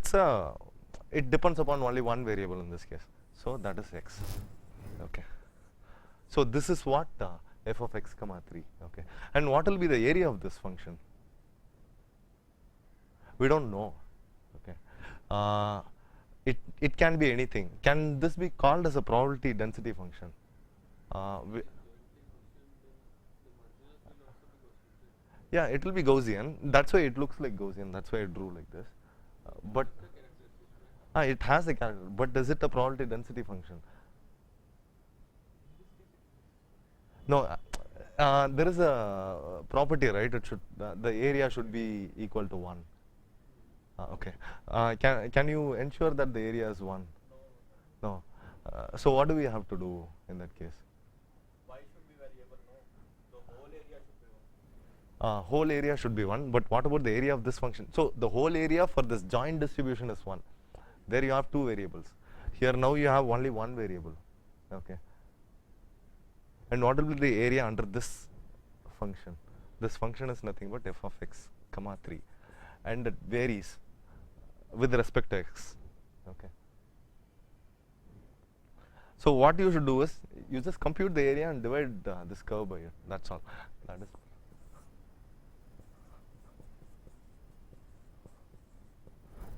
it depends upon only one variable in this case, so that is x, okay. So this is what f of x comma 3, okay, and what will be the area of this function? We don't know, okay. It can be anything. Can this be called as a probability density function? Yeah, it will be Gaussian. That's why it looks like Gaussian. That's why I drew like this. But it has a character. But is it a probability density function? No. There is a property, right? It should the area should be equal to 1. Okay. Can you ensure that the area is 1? No. So what do we have to do in that case? Y should be variable, no? The whole area should be 1. Whole area should be 1, but what about the area of this function? So the whole area for this joint distribution is 1. There you have two variables. Here now you have only one variable. Okay. And what will be the area under this function? This function is nothing but f of x comma 3, and it varies with respect to x. Okay. So what you should do is you just compute the area and divide this curve by it. That's all. That is.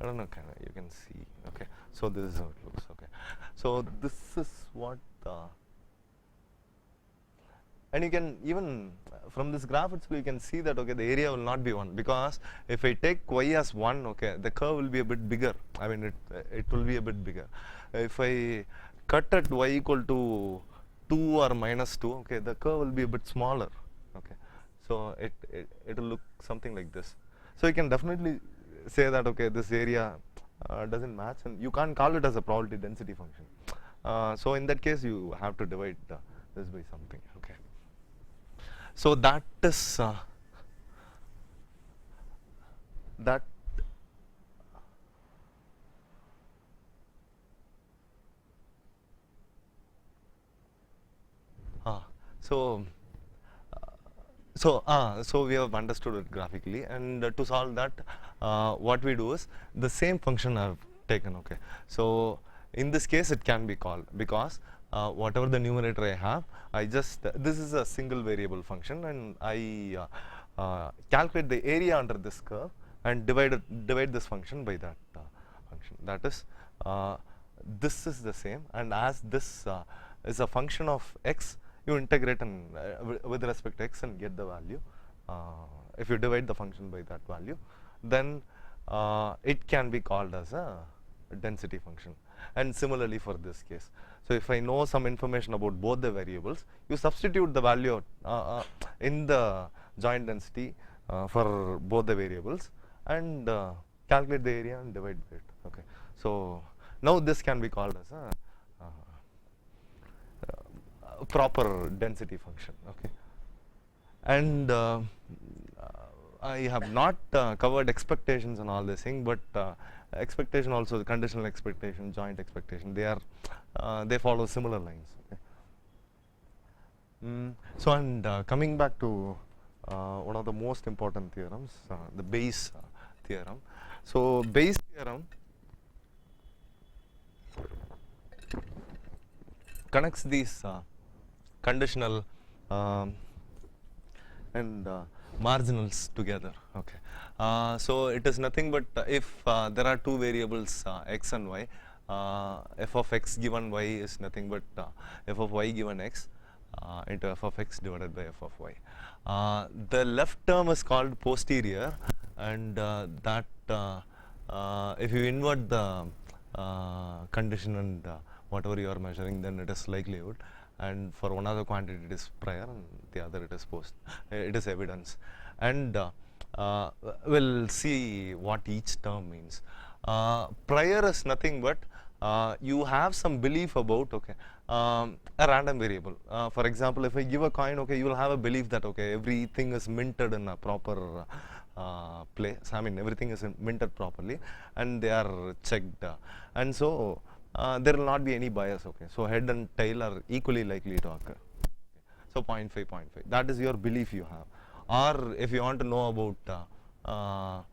I don't know. You can see. Okay. So this is how it looks. Okay. So this is what. And you can even from this graph itself you can see that okay the area will not be 1, because if I take y as 1, okay, the curve will be a bit bigger. I mean it will be a bit bigger. If I cut at y equal to 2 or minus 2, okay, the curve will be a bit smaller. Okay, so it will look something like this. So you can definitely say that okay this area doesn't match, and you can't call it as a probability density function. So in that case you have to divide this by something. Okay. So that is that. So we have understood it graphically, and to solve that, what we do is the same function I have taken. Okay. So in this case, it can be called because whatever the numerator I have, I just this is a single variable function, and I calculate the area under this curve and divide this function by that function. That is, this is the same, and as this is a function of x, you integrate and with respect to x and get the value. If you divide the function by that value, then it can be called as a density function. And similarly for this case, so if I know some information about both the variables, you substitute the value in the joint density for both the variables and calculate the area and divide by it. Okay, so now this can be called as a proper density function. Okay, and I have not covered expectations and all this thing, but expectation also, the conditional expectation, joint expectation, they are they follow similar lines. Okay. So and coming back to one of the most important theorems, the Bayes theorem. So Bayes theorem connects these conditional and marginals together. Okay, so it is nothing but if there are two variables x and y, f of x given y is nothing but f of y given x into f of x divided by f of y. The left term is called posterior, and that if you invert the condition and whatever you are measuring, then it is likelihood, and for one other quantity it is prior and the other it is evidence. And we'll see what each term means. Prior is nothing but you have some belief about a random variable. For example, if I give a coin, you will have a belief that everything is minted in a proper place. I mean, everything is minted properly and they are checked, and so there will not be any bias. So head and tail are equally likely to occur. So 0.5, 0.5. That is your belief you have. Or if you want to know about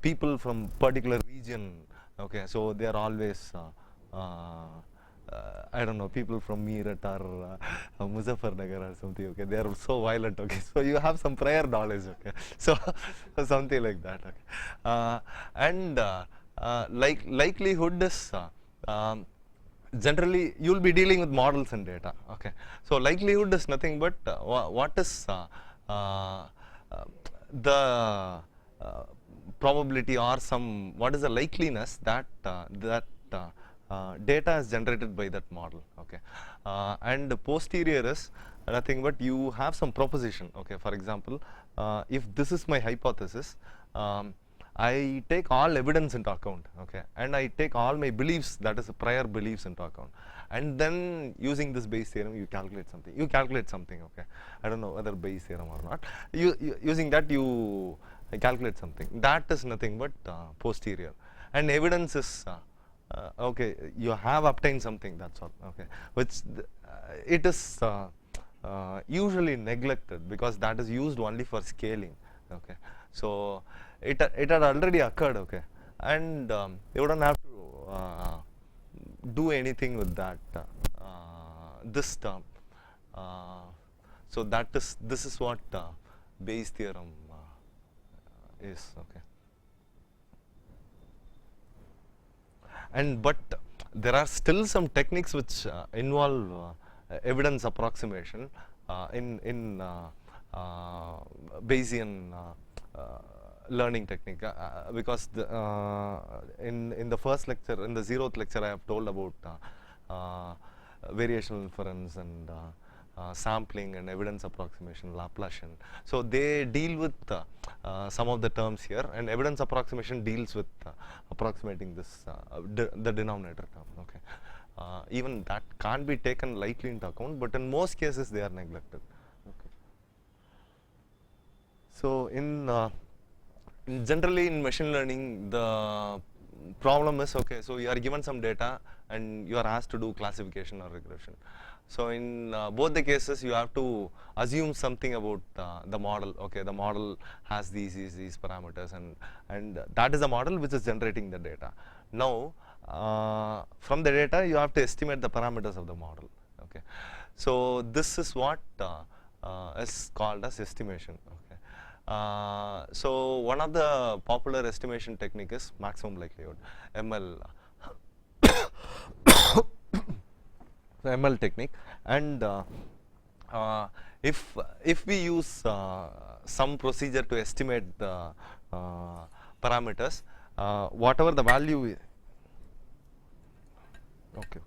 people from particular region, so they are always I don't know, people from Meerut or Muzaffarnagar or something. They are so violent. So you have some prior knowledge. So something like that. And likelihood is generally you will be dealing with models and data. So likelihood is nothing but what is the probability or what is the likeliness that data is generated by that model. And the posterior is nothing but you have some proposition. For example, if this is my hypothesis, I take all evidence into account, and I take all my beliefs, that is prior beliefs, into account, and then using this Bayes theorem you calculate something. I don't know whether Bayes theorem or not. Using that you calculate something. That is nothing but posterior, and evidence is you have obtained something, that's all. Which it is usually neglected because that is used only for scaling. So it had already occurred. And you don't have to do anything with that this term. So this is what Bayes theorem is. But there are still some techniques which involve evidence approximation in Bayesian learning technique, because in the first lecture, in the 0th lecture, I have told about variational inference and sampling and evidence approximation, Laplacian. So they deal with some of the terms here, and evidence approximation deals with approximating this the denominator term. Even that can't be taken lightly into account, but in most cases they are neglected. So generally in machine learning, the problem is so you are given some data and you are asked to do classification or regression. So in both the cases you have to assume something about the model. The model has these parameters, and that is the model which is generating the data. Now from the data you have to estimate the parameters of the model. So this is what is called as estimation. So one of the popular estimation technique is maximum likelihood, ML. ML technique, and if we use some procedure to estimate the parameters, whatever the value okay,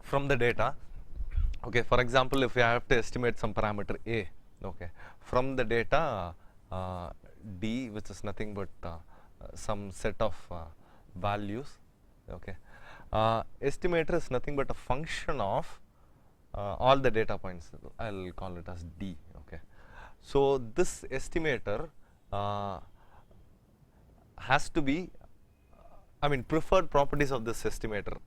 from the data, okay, for example, if we have to estimate some parameter a, okay, from the data d, which is nothing but some set of values, okay, estimator is nothing but a function of all the data points. I'll call it as d, okay. So this estimator has to be, I mean, preferred properties of this estimator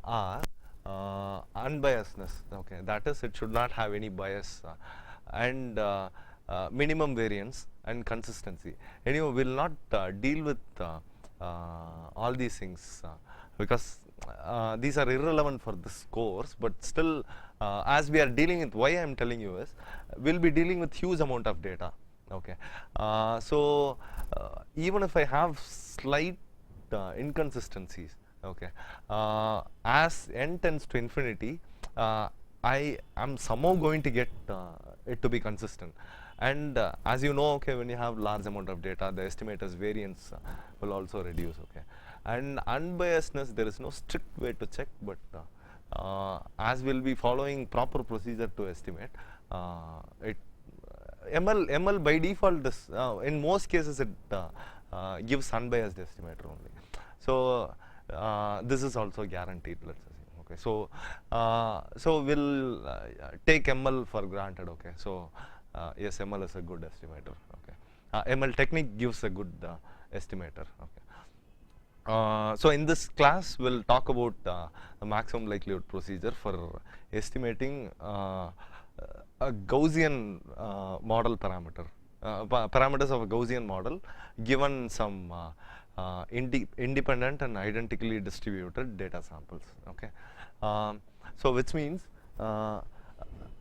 are unbiasedness, okay, that is, it should not have any bias, and minimum variance and consistency. Anyway, we will not deal with all these things because these are irrelevant for this course, but still, as we are dealing with, why I am telling you is, we will be dealing with huge amount of data, okay. So even if I have slight inconsistencies, okay, as n tends to infinity, I am somehow going to get it to be consistent. And as you know, okay, when you have large amount of data, the estimator's variance will also reduce, okay. And unbiasedness, there is no strict way to check, but as we will be following proper procedure to estimate, it ML by default is, in most cases it gives unbiased estimator only. So this is also guaranteed, let's assume, okay. So so we'll take ML for granted, okay. So yes, ML is a good estimator, okay. ML technique gives a good estimator, okay. So in this class, we'll talk about the maximum likelihood procedure for estimating a Gaussian model parameter, parameters of a Gaussian model given some independent and identically distributed data samples, okay. So which means,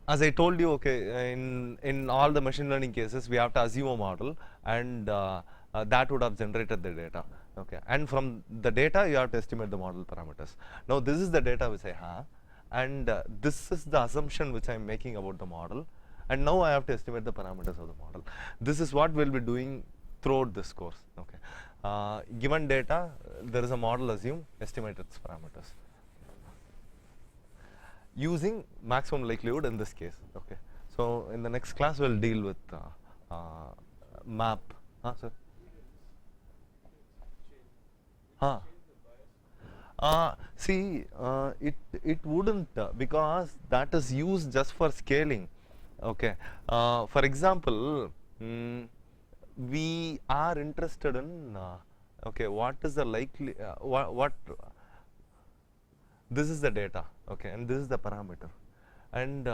as I told you, okay, in all the machine learning cases, we have to assume a model, and that would have generated the data, okay. And from the data, you have to estimate the model parameters. Now this is the data which I have, and this is the assumption which I am making about the model, and now I have to estimate the parameters of the model. This is what we will be doing throughout this course, okay. Given data, there is a model assume, estimate its parameters using maximum likelihood in this case, okay. So in the next class, we will deal with map, sir. See, it wouldn't because that is used just for scaling, okay. For example, we are interested in okay, what is the likely what this is the data, okay, and this is the parameter, and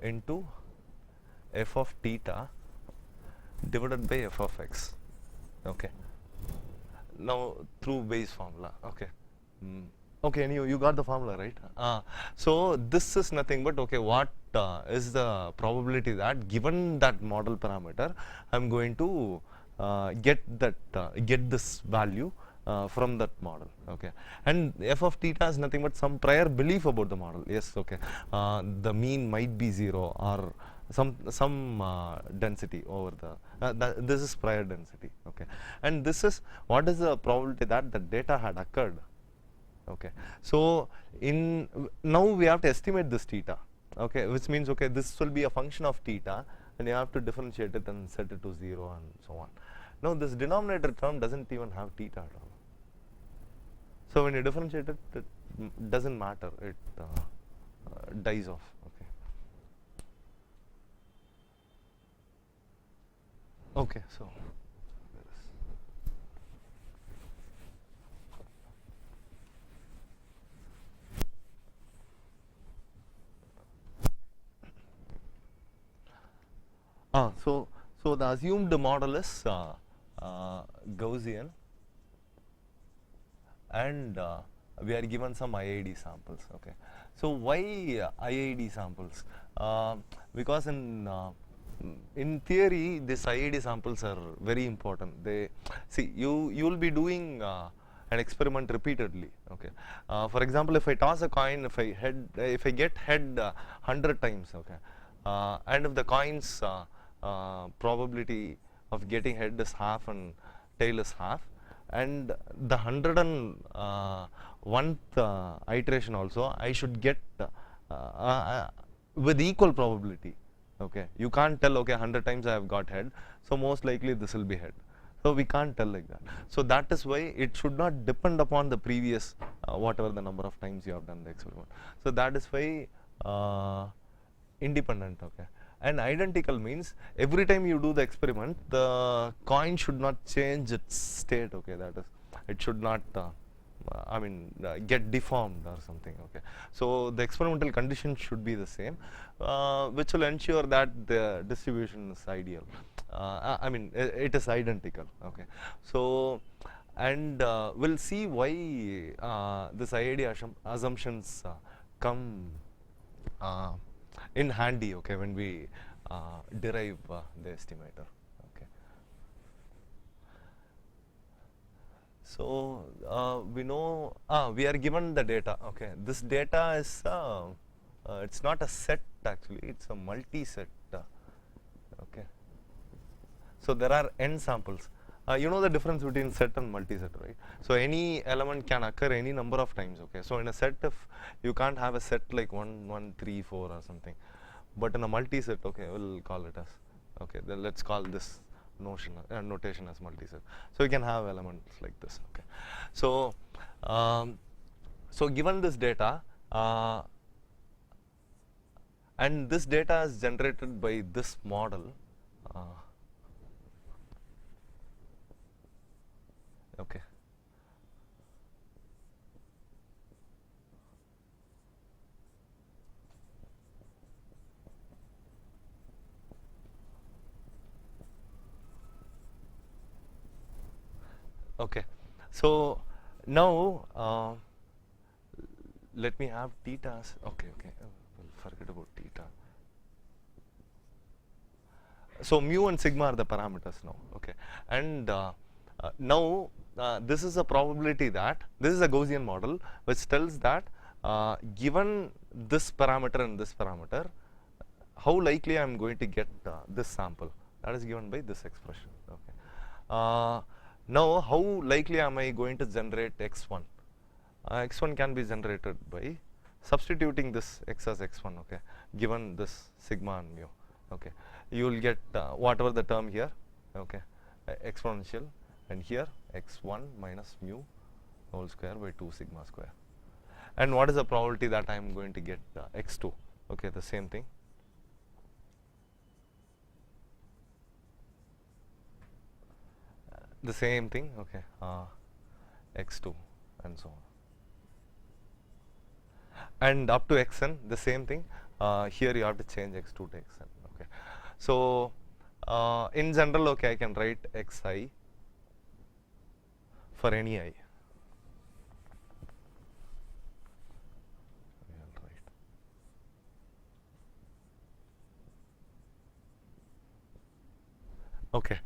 into f of theta divided by f of x, okay. Now through Bayes formula, okay. Okay, and you got the formula, right? So this is nothing but, okay, what is the probability that given that model parameter, I'm going to get this value from that model, okay. And f of theta is nothing but some prior belief about the model. Yes, okay. The mean might be 0 or some density over the this is prior density, okay. And this is what is the probability that the data had occurred, okay. So now we have to estimate this theta, okay, which means, okay, this will be a function of theta, and you have to differentiate it and set it to 0 and so on. Now this denominator term doesn't even have theta at all. So when you differentiate it, it doesn't matter, it dies off, okay. Okay, so so the assumed model is Gaussian, and we are given some IID samples, okay. So why IID samples? Because in in theory, these IID samples are very important. They see you will be doing an experiment repeatedly. Okay. For example, if I toss a coin, if I get head 100 times, okay, and if the coin's probability of getting head is half and tail is half, and the 101th iteration also, I should get with equal probability. Okay, you can't tell, okay, 100 times I have got head, so most likely this will be head. So we can't tell like that. So that is why it should not depend upon the previous whatever the number of times you have done the experiment. So that is why independent. Okay, and identical means every time you do the experiment, the coin should not change its state. Okay, that is, it should not get deformed or something. Okay, so the experimental conditions should be the same, which will ensure that the distribution is ideal. It is identical. Okay, so and we'll see why this IID assumptions come in handy. Okay, when we derive the estimator. Okay. So we know we are given the data. Okay, this data is it's not a set actually; it's a multi-set. Okay, so there are n samples. You know the difference between set and multi-set, right? So any element can occur any number of times. Okay, so in a set, if you can't have a set like 1, 1, 3, 4 or something, but in a multi-set, okay, we'll call it as, okay, then let's call this notation as multi-set. So you can have elements like this. Okay, so so given this data, and this data is generated by this model. Okay. Okay, so now let me have theta as, okay, we'll forget about theta. So mu and sigma are the parameters now. Okay, and now this is a probability that this is a Gaussian model which tells that given this parameter and this parameter, how likely I am going to get this sample, that is given by this expression. Okay. Now how likely am I going to generate x1? X1 can be generated by substituting this x as x1. Okay, given this sigma and mu. Okay, you will get whatever the term here. Okay, exponential, and here x1 minus mu whole square by 2 sigma square. And what is the probability that I am going to get x2? Okay, the same thing. The same thing. Okay, x2 and so on. And up to xn, the same thing. Here you have to change x2 to xn. Okay, so in general, okay, I can write xi for any I. Okay,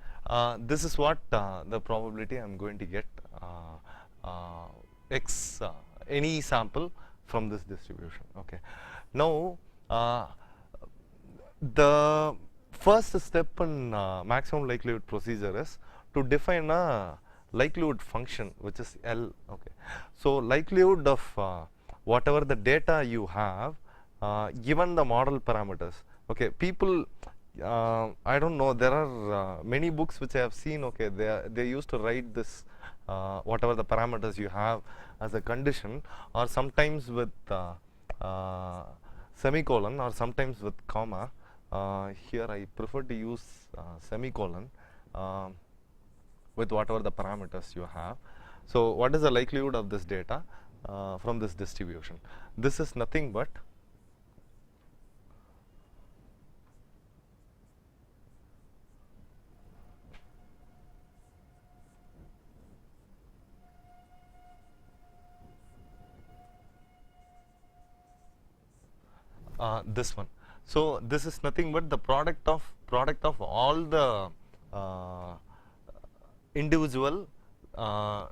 this is what the probability I am going to get any sample from this distribution. Okay, now the first step in maximum likelihood procedure is to define a likelihood function which is L. Okay, so likelihood of whatever the data you have given the model parameters. Okay, people, I don't know, there are many books which I have seen. Okay, they used to write this whatever the parameters you have as a condition, or sometimes with semicolon, or sometimes with comma. Here I prefer to use semicolon with whatever the parameters you have. So what is the likelihood of this data from this distribution? This is nothing but this one. So this is nothing but the product of all the individual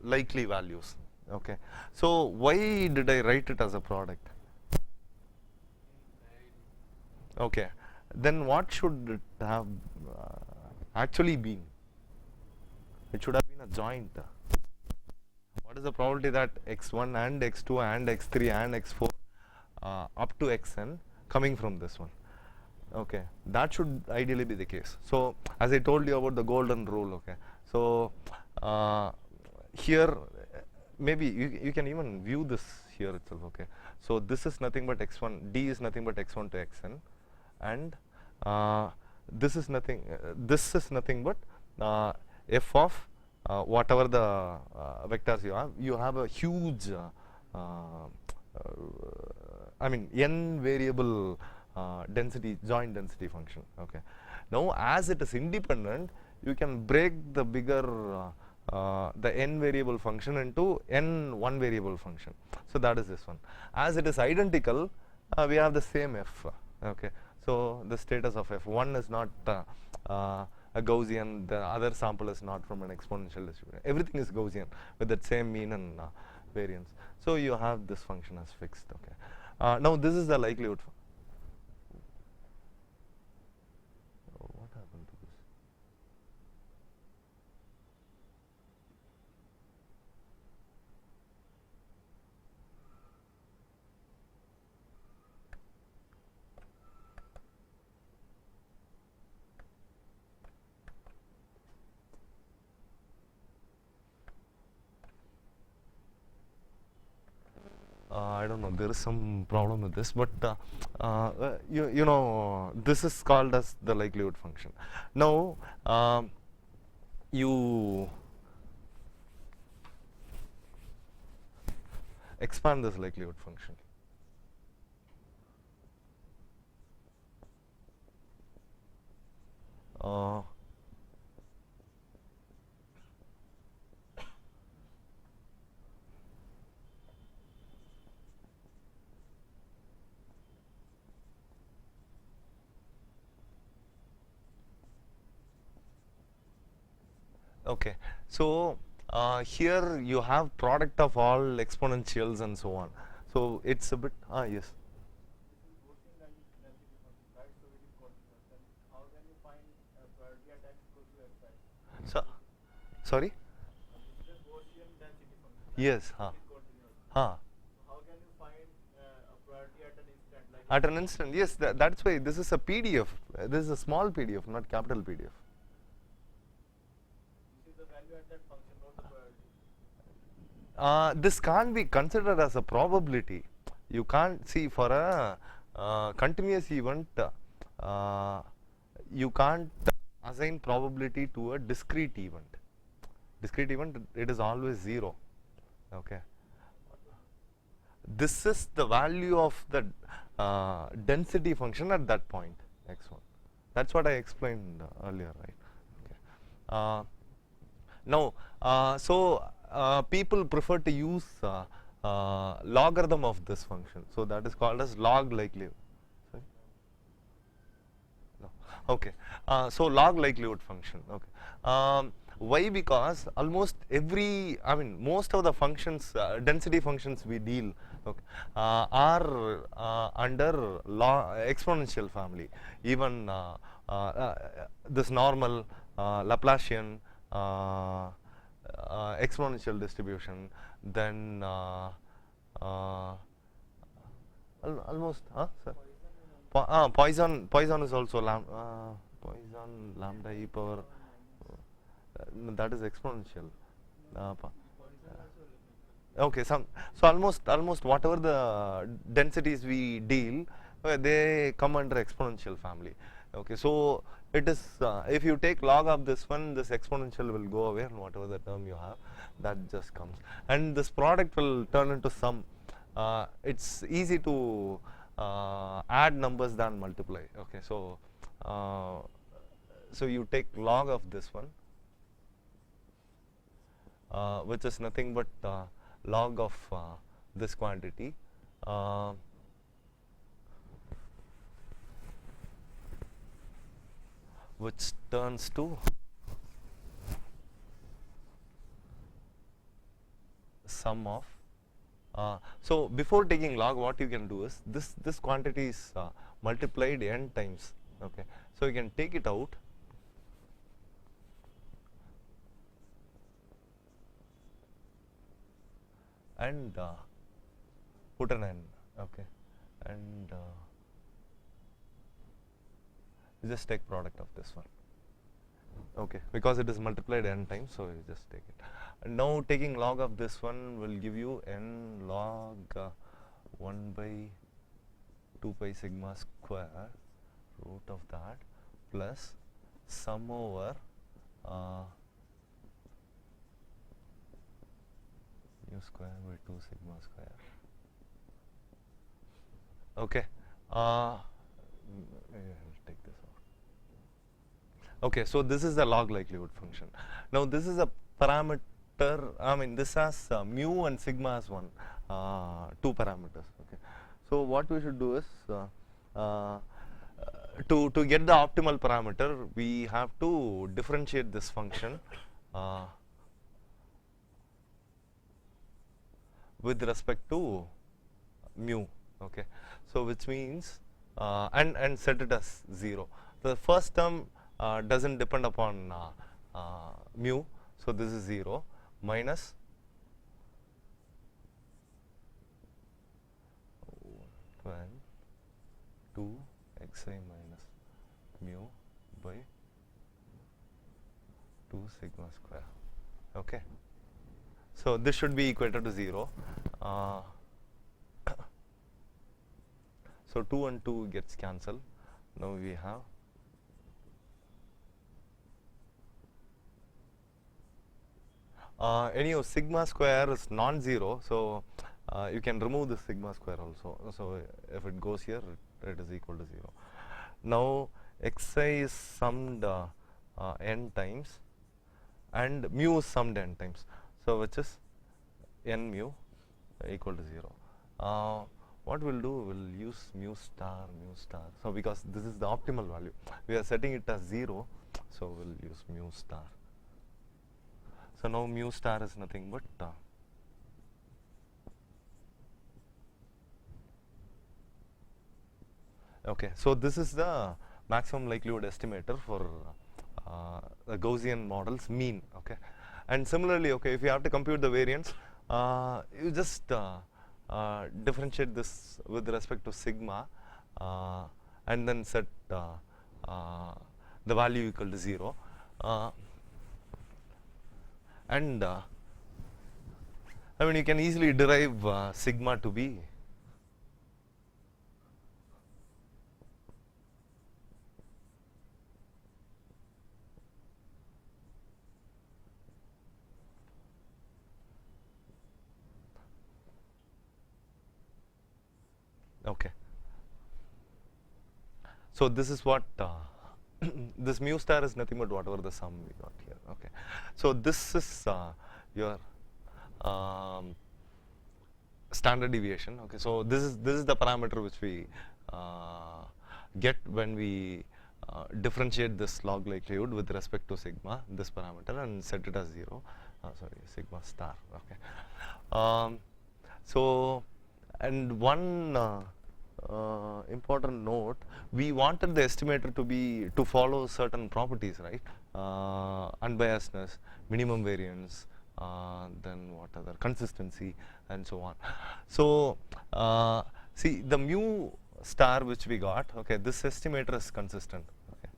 likely values. Okay. So why did I write it as a product? Okay. Then what should it have actually been? It should have been a joint. What is the probability that x1 and x2 and x3 and x4 up to xn coming from this one? Okay, that should ideally be the case. So as I told you about the golden rule, okay, so here maybe you can even view this here itself. Okay, so this is nothing but x1, d is nothing but x1 to xn, and this is nothing but f of whatever the vectors you have a huge I mean n variable joint density function. Okay, now as it is independent, you can break the bigger the n variable function into n one variable function. So that is this one. As it is identical, we have the same f. Okay, so the status of f1 is not a Gaussian, the other sample is not from an exponential distribution. Everything is Gaussian with that same mean and variance. So you have this function as fixed. Okay, now this is the likelihood. What happened to this? I don't know, there is some problem with this, but you know, this is called as the likelihood function. Now you expand this likelihood function. Okay, so here you have product of all exponentials and so on. So it's a bit yes. Gaussian density function, right? So it is continuous. Then how can you find priority at x equals to xi? So sorry. This is a Gaussian density function. Yes. It is continuous. Huh. So how can you find a priority at an instant? Like At an instant, yes. That's why this is a PDF. This is a small PDF, not capital PDF. this is the value at that function, not the priority. This can't be considered as a probability. You can't see for a continuous event. You can't assign probability to a discrete event. Discrete event, it is always 0. Okay. This is the value of the density function at that point, x1. That's what I explained earlier, right? Okay. Now, so people prefer to use logarithm of this function. So that is called as log likelihood. Sorry? No. Okay. So log likelihood function. Okay. Why? Because almost most of the functions, density functions we deal, okay, are under exponential family. Even this normal, Laplacian, exponential distribution, then almost, sir? Poisson is also Poisson lambda e power. That is exponential. Okay, so almost whatever the densities we deal, they come under exponential family. Okay, so it is if you take log of this one, this exponential will go away, and whatever the term you have, that just comes, and this product will turn into sum. It's easy to add numbers than multiply. Okay, so so you take log of this one, which is nothing but log of this quantity, which turns to sum of so before taking log, what you can do is this quantity is multiplied n times. Okay, so you can take it out and put an n. Okay, and you just take product of this one. Okay, because it is multiplied n times, so you just take it. And now taking log of this one will give you n log 1 by 2 pi sigma square root of that plus sum over mu square by 2 sigma square. Okay, maybe I'll take this out. Okay, so this is the log likelihood function. Now this is a parameter. I mean, this has mu and sigma as one, two parameters. Okay, so what we should do is to get the optimal parameter, we have to differentiate this function with respect to mu. Okay, so which means and set it as 0. The first term doesn't depend upon mu, so this is 0 minus 12 2 xi minus mu by 2 sigma square. Okay, so this should be equated to 0. So 2 and 2 gets cancelled. Now we have anyhow sigma square is non-zero, so you can remove the sigma square also. So if it goes here, it is equal to 0. Now xi is summed n times and mu is summed n times, so which is n mu equal to 0. What we'll do, we'll use mu star. So because this is the optimal value, we are setting it as 0, so we'll use mu star. So now mu star is nothing but okay, so this is the maximum likelihood estimator for the Gaussian model's mean. Okay, and similarly, okay, if you have to compute the variance, you just differentiate this with respect to sigma and then set the value equal to 0. And I mean, you can easily derive sigma to be okay. So this is what this mu star is nothing but whatever the sum we got here. Okay, so this is your standard deviation. Okay, so this is the parameter which we get when we differentiate this log likelihood with respect to sigma, this parameter, and set it as 0. Sorry, sigma star. Okay, so and one important note, we wanted the estimator to follow certain properties, right? Unbiasedness, minimum variance, then what other, consistency, and so on. So see, the mu star which we got, okay, this estimator is consistent. Okay,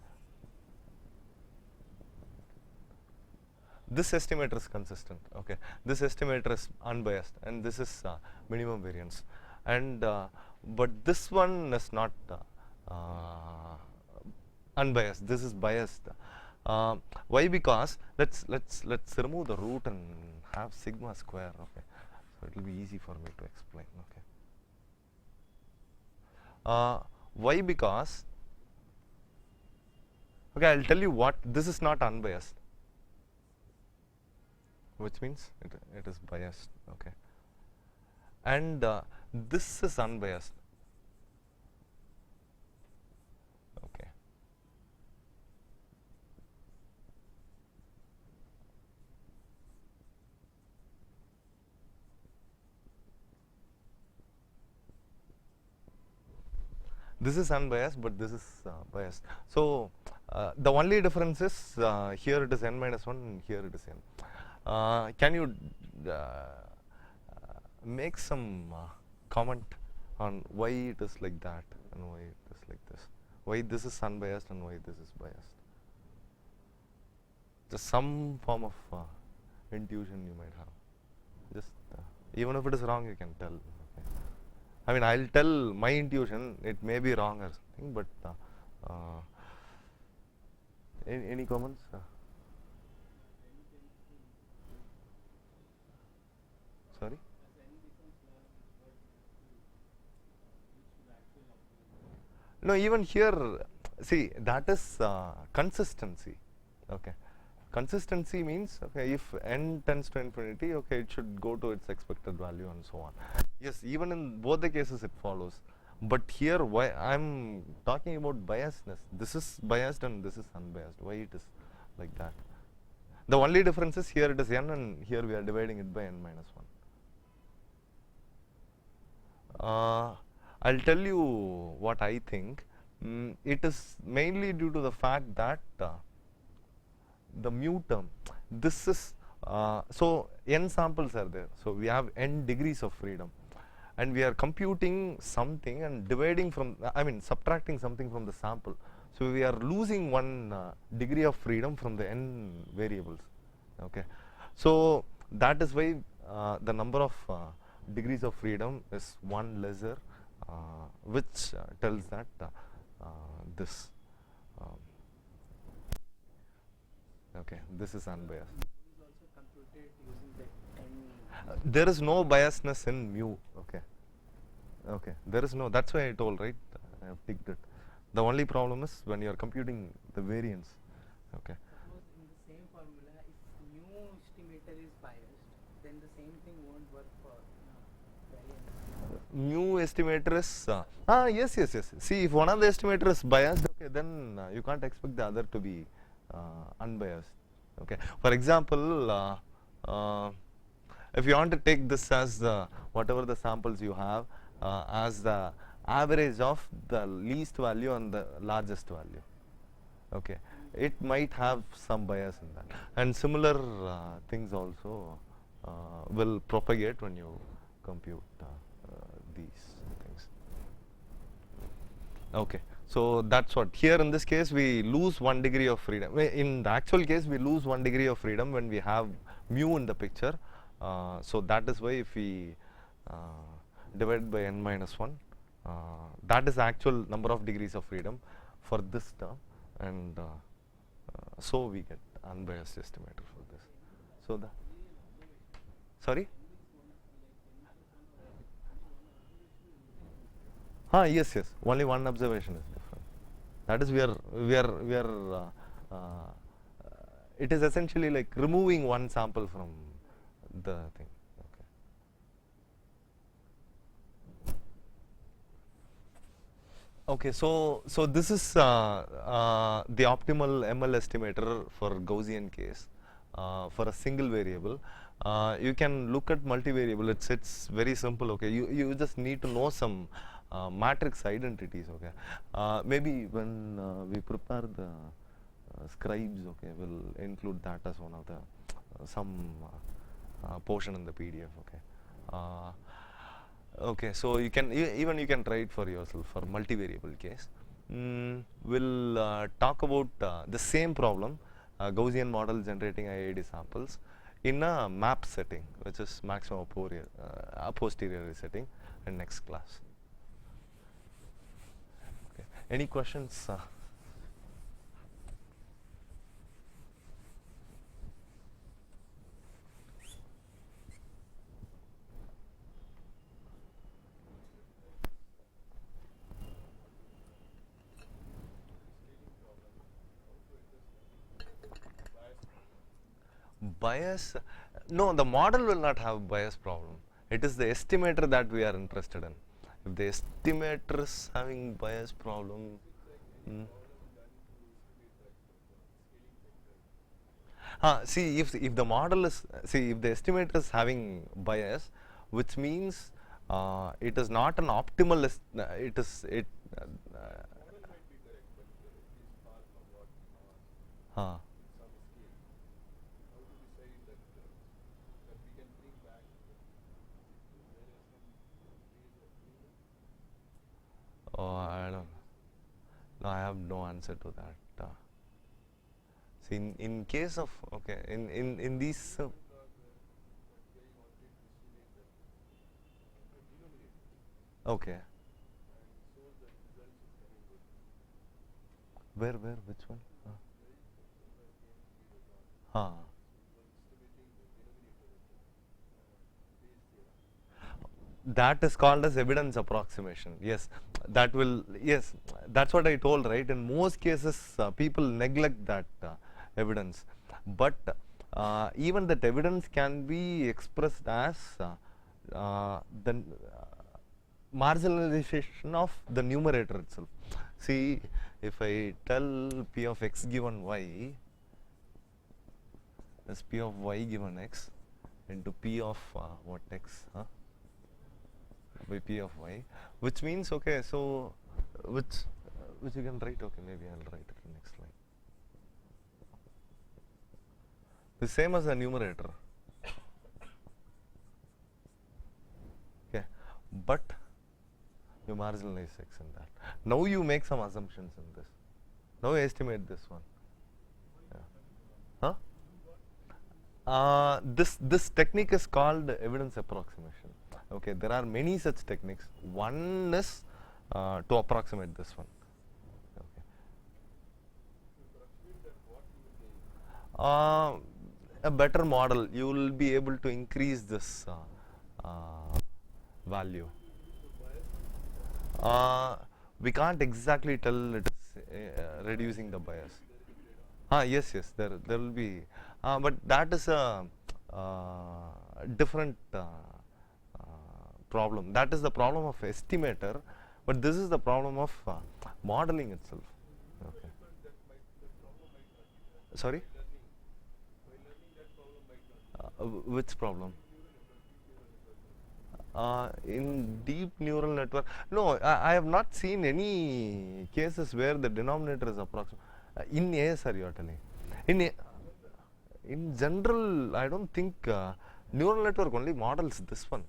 this estimator is consistent. Okay, this estimator is unbiased, and this is minimum variance, and but this one is not unbiased. This is biased. Why? Because let's remove the root and have sigma square. Okay, so it will be easy for me to explain. Okay. Why? Because okay, I'll tell you what. This is not unbiased, which means it is biased. Okay, and this is unbiased. Okay, this is unbiased, but this is biased. So the only difference is here it is n minus 1 and here it is n. Can you make some comment on why it is like that and why it is like this? Why this is unbiased and why this is biased? Just some form of intuition you might have. Just even if it is wrong, you can tell. Okay. I mean, I'll tell my intuition. It may be wrong or something, but any comments? Sorry. No, even here, see, that is consistency. Okay. Consistency means, okay, if n tends to infinity, okay, it should go to its expected value and so on. Yes, even in both the cases it follows. But here, why I'm talking about biasness. This is biased and this is unbiased. Why it is like that? The only difference is here it is n and here we are dividing it by n minus 1. I'll tell you what I think. It is mainly due to the fact that the mu term, this is so n samples are there, so we have n degrees of freedom, and we are computing something and dividing from, I mean subtracting something from the sample, so we are losing one degree of freedom from the n variables. Okay, so that is why the number of degrees of freedom is one lesser, which tells that this okay, this is unbiased. Is also computed using the n. There is no biasness in mu. Okay, okay, there is no, that's why I told, right, I have ticked it. The only problem is when you are computing the variance. Okay, Suppose in the same formula, if mu estimator is biased, then the same thing won't work for variance. mu estimator is yes. See, if one of the estimator is biased, okay, then you can't expect the other to be unbiased. Okay, for example, if you want to take this as whatever the samples you have as the average of the least value and the largest value, okay, it might have some bias in that, and similar things also will propagate when you compute these things. Okay, so that's what here in this case we lose 1 degree of freedom. In the actual case we lose 1 degree of freedom when we have mu in the picture. So that is why if we divide by n minus 1, that is the actual number of degrees of freedom for this term, and so we get unbiased estimator for this. So the sorry. Yes, only one observation is different. That is we are it is essentially like removing one sample from the thing. Okay. Okay, so this is the optimal ML estimator for Gaussian case for a single variable. You can look at multivariable. It's very simple. Okay, you just need to know some matrix identities. Okay, maybe when we prepare the scribes, okay, we'll include that as one of the some portion in the PDF. Okay, okay, so you can even you can try it for yourself for multivariable case. We'll talk about the same problem, Gaussian model generating IID samples in a map setting, which is maximum a posteriori setting, in next class. Okay. Any questions? Bias? No, the model will not have bias problem. It is the estimator that we are interested in. If the estimator is having bias problem, see, if the model is, see, if the estimator is having bias, which means it is not an optimal Model might be correct, but it is far from what we want Huh. with some scale. How to decide that that we can bring back there are some ways of doing it. Oh, I don't know. No, I have no answer to that. See, in case of, okay, in these, That guy wanted to simulate that the denominator okay, and so the results is coming good. where, which one? Somewhere came he was not. Huh. He was estimating the denominator of the Bayes theorem. That is called as evidence approximation. Yes, that will, yes, that's what I told, right? In most cases, people neglect that evidence. But even that evidence can be expressed as the marginalization of the numerator itself. See, if I tell p of x given y as p of y given x into p of what x, by p of y, which means, okay, so which you can write, okay, maybe I'll write it in next line. The same as the numerator. Okay, but you marginalize x in that. Now you make some assumptions in this. Now you estimate this one. Yeah. Huh? This technique is called evidence approximation. Okay, there are many such techniques. One is to approximate this one. Okay. To approximate that, what you will gain? A better model. You will be able to increase this value. We can't exactly tell it is reducing the bias. Yes, there will be, but that is a different problem. That is the problem of estimator, but this is the problem of modeling itself. Okay. But that problem might not be there. Sorry? By learning that problem might not be Which problem? neural network, deep neural network. In deep neural network, no, I have not seen any cases where the denominator is approximate. In ASR, you are telling. In general, I don't think neural network only models this one.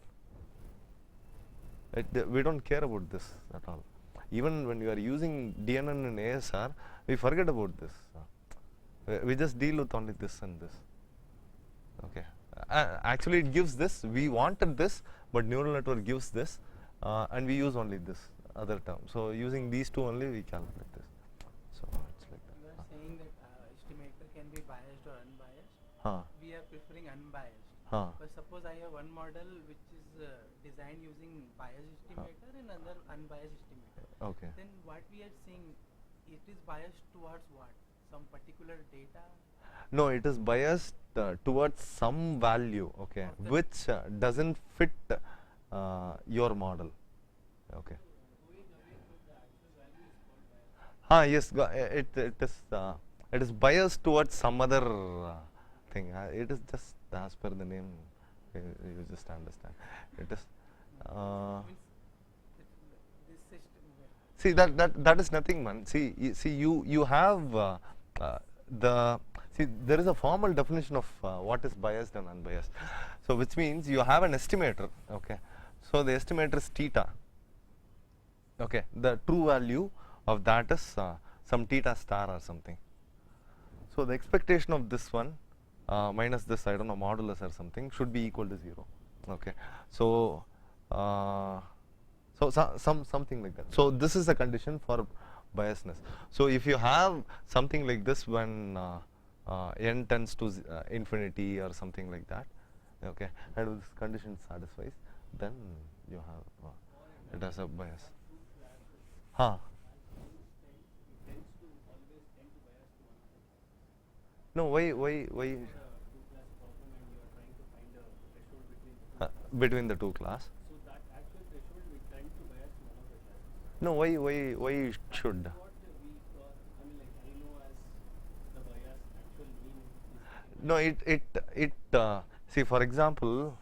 We don't care about this at all. Even when you are using DNN and ASR, we forget about this. We just deal with only this and this. Okay. Actually, it gives this. We wanted this, but neural network gives this, and we use only this other term. So using these two only, we calculate this. So it's like You that. are saying that estimator can be biased or unbiased. Huh. We are preferring unbiased. Huh. But suppose I have one model which is designed using biased estimator and another unbiased estimator. Okay. Then what we are saying, it is biased towards what? Some particular data? No, it is biased towards some value, okay, Okay. which doesn't fit your model. Okay. Yes, it is biased towards some other thing. It is just as per the name, you just understand. It is. Means this system. See that is nothing, man. See you have there is a formal definition of what is biased and unbiased. So which means you have an estimator. Okay. So the estimator is theta. Okay. The true value of that is some theta star or something. So the expectation of this one minus this, I don't know, modulus or something, should be equal to 0. Okay. So something like that. So this is a condition for biasness. So if you have something like this when n tends to infinity or something like that, okay, and this condition satisfies, then you have it has a bias. Huh? No, why? Between the two class. So that actual threshold we tend to bias to one of the classes. No, why it should? What we I mean, like I know as the bias actual mean is No, it see, for example,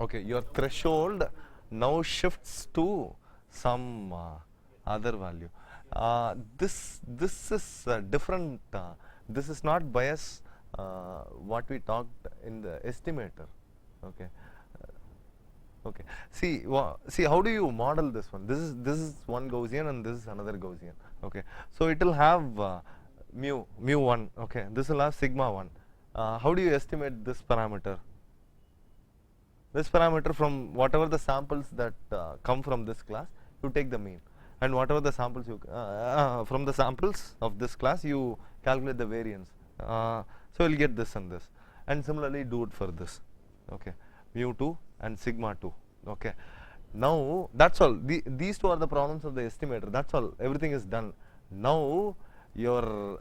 okay, your threshold now shifts to some other value. This is different. This is not bias. What we talked in the estimator. Okay. Okay. See how do you model this one? This is one Gaussian and this is another Gaussian. Okay. So it will have mu 1. Okay. This will have sigma 1. How do you estimate this parameter? This parameter, from whatever the samples that come from this class, you take the mean, and whatever the samples you from the samples of this class, you calculate the variance. So you'll get this and this, and similarly do it for this. Okay, mu 2 and sigma 2. Okay, now that's all. These two are the problems of the estimator. That's all. Everything is done. Now your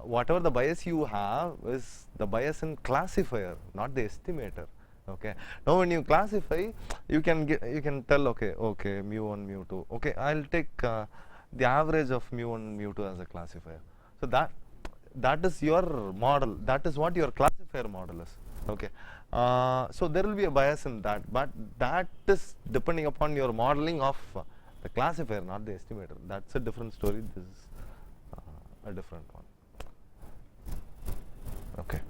whatever the bias you have is the bias in classifier, not the estimator. Okay. Now when you classify, you can tell, okay, mu 1, mu 2. Okay, I'll take the average of mu 1, mu 2 as a classifier. So that is your model. That is what your classifier model is. Okay. So there will be a bias in that, but that is depending upon your modeling of the classifier, not the estimator. That's a different story. This is a different one. Okay.